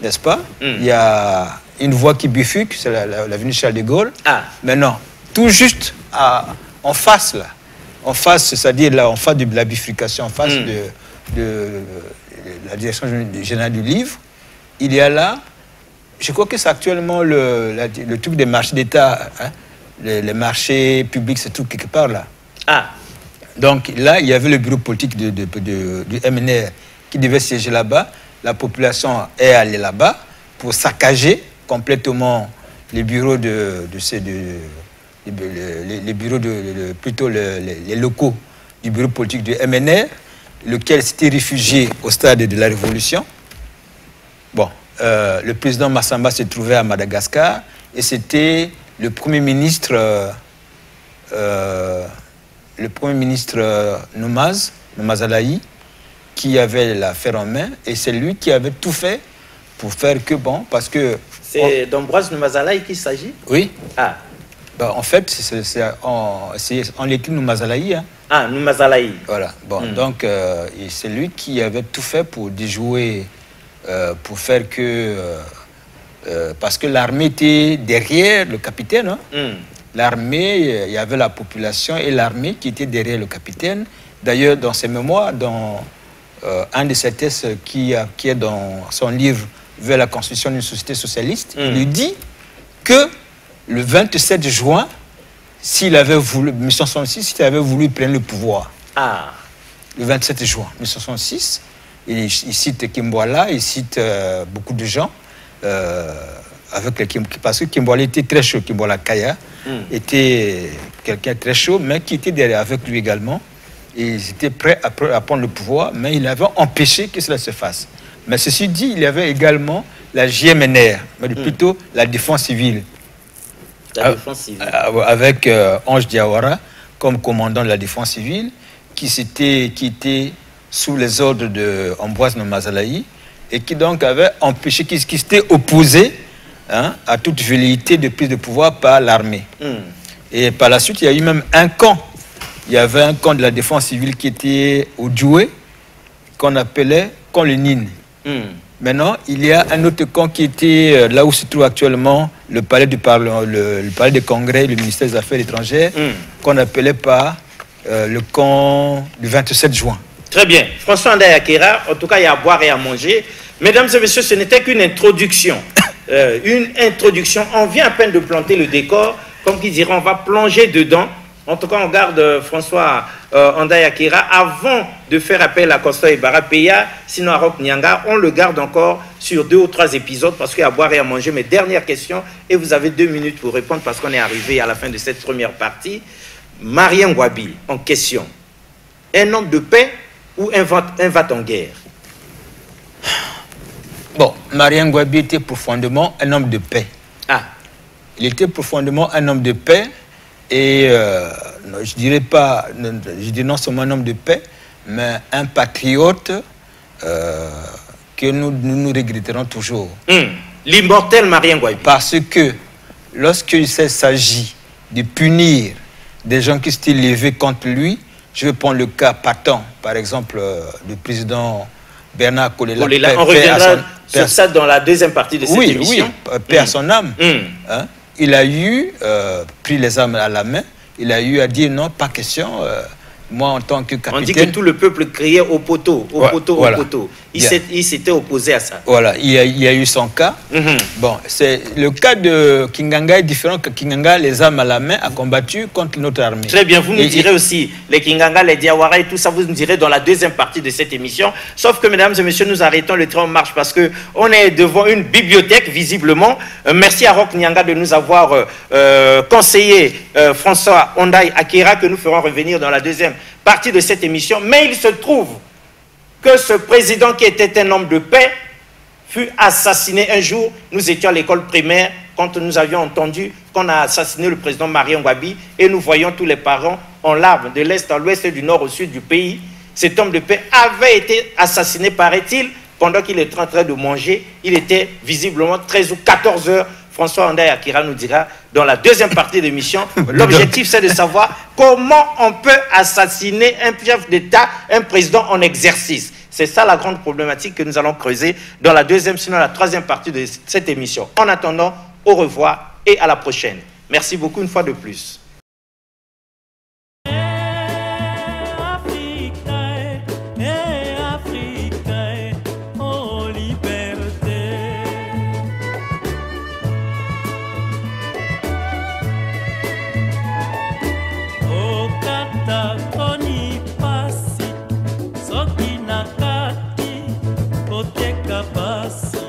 n'est-ce pas? Il y a une voie qui bifurque, c'est l'avenue Charles de Gaulle. Ah. Mais non, tout juste en face, là. En face, c'est-à-dire là, en face de la bifurcation, en face de la direction générale du livre, il y a là, je crois que c'est actuellement le truc des marchés d'État, les marchés publics, c'est tout quelque part là. Ah. Donc là, il y avait le bureau politique du MNR qui devait siéger là-bas. La population est allée là-bas pour saccager complètement les bureaux les locaux du bureau politique du MNR, lequel s'était réfugié au stade de la Révolution. Bon, le président Massamba se trouvait à Madagascar et c'était le premier ministre Nomaz Alaï qui avait l'affaire en main et c'est lui qui avait tout fait pour faire que bon, parce que... C'est d'Ambroise Nomaz Alaï qu'il s'agit? Oui. Ah. Ben, en fait, c'est en l'écrit Nomaz Alaï. Hein. Ah, Nomaz Alaï. Voilà. Bon, donc, c'est lui qui avait tout fait pour déjouer, pour faire que... parce que l'armée était derrière le capitaine. Hein. L'armée, il y avait la population et l'armée qui était derrière le capitaine. D'ailleurs, dans ses mémoires, dans un de ses textes qui est dans son livre « Vers la construction d'une société socialiste », il lui dit que le 27 juin, s'il avait voulu, 1966, s'il avait voulu prendre le pouvoir. Ah. Le 27 juin 1966, il cite Kimboala, il cite beaucoup de gens, parce que Kimboala était très chaud, Kimboala Kaya était quelqu'un de très chaud, mais qui était derrière avec lui également. Et ils étaient prêts à prendre le pouvoir, mais il avait empêché que cela se fasse. Mais ceci dit, il y avait également la JMNR, mais plutôt la défense civile. La défense civile. Avec Ange Diawara comme commandant de la défense civile, qui était sous les ordres de Ambroise Nomaz Alaï, et qui donc avait empêché, qui s'était opposé à toute velléité de prise de pouvoir par l'armée. Et par la suite, il y a eu même un camp. Il y avait un camp de la défense civile qui était au Djoué, qu'on appelait camp Lénine. Maintenant, il y a un autre camp qui était là où se trouve actuellement le palais du Parlement, le palais des congrès, le ministère des Affaires étrangères, qu'on appelait par le camp du 27 juin. Très bien. François Ndaye Akera, en tout cas, il y a à boire et à manger. Mesdames et messieurs, ce n'était qu'une introduction. On vient à peine de planter le décor. Comme qui dirait, on va plonger dedans. En tout cas, on garde François Ndaye Akera avant de faire appel à Constant Ebara Peya, sinon à Roch Nyanga. On le garde encore sur 2 ou 3 épisodes parce qu'il y a à boire et à manger. Mes dernières questions, et vous avez 2 minutes pour répondre parce qu'on est arrivé à la fin de cette première partie. Marien Ngouabi, en question. Un homme de paix ou un vat en guerre? Bon, Marien Ngouabi était profondément un homme de paix. Ah. Il était profondément un homme de paix. Et je dirais non seulement un homme de paix, mais un patriote que nous regretterons toujours. L'immortel Marien Ngouabi. Parce que lorsqu'il s'agit de punir des gens qui s'étaient levés contre lui, je vais prendre le cas patent, par exemple, du président Bernard Kolela. On reviendra sur ça dans la deuxième partie de cette émission. Oui, paix à son âme. Il a eu pris les armes à la main, il a eu à dire non, pas question. Moi, en tant que capitaine... On dit que tout le peuple criait au poteau, au poteau, au poteau. Il s'était opposé à ça. Voilà, il y a eu son cas. Bon, le cas de Kinganga est différent que Kinganga, les armes à la main, a combattu contre notre armée. Très bien, vous nous direz aussi, les Kinganga, les Diawara et tout ça, vous nous direz dans la deuxième partie de cette émission. Sauf que, mesdames et messieurs, nous arrêtons le train en marche parce qu'on est devant une bibliothèque, visiblement. Merci à Roch Nyanga de nous avoir conseillé François Ndaye Akera, que nous ferons revenir dans la deuxième partie de cette émission. Mais il se trouve que ce président qui était un homme de paix fut assassiné un jour. Nous étions à l'école primaire quand nous avions entendu qu'on a assassiné le président Marien Ngouabi et nous voyons tous les parents en larmes de l'Est à l'Ouest, du Nord au Sud du pays. Cet homme de paix avait été assassiné, paraît-il, pendant qu'il était en train de manger. Il était visiblement 13 ou 14 heures. François Ndaye Akera nous dira dans la deuxième partie de l'émission. L'objectif, c'est de savoir comment on peut assassiner un chef d'État, un président en exercice. C'est ça la grande problématique que nous allons creuser dans la deuxième, sinon la troisième partie de cette émission. En attendant, au revoir et à la prochaine. Merci beaucoup une fois de plus. Soki na kati, oteka basi.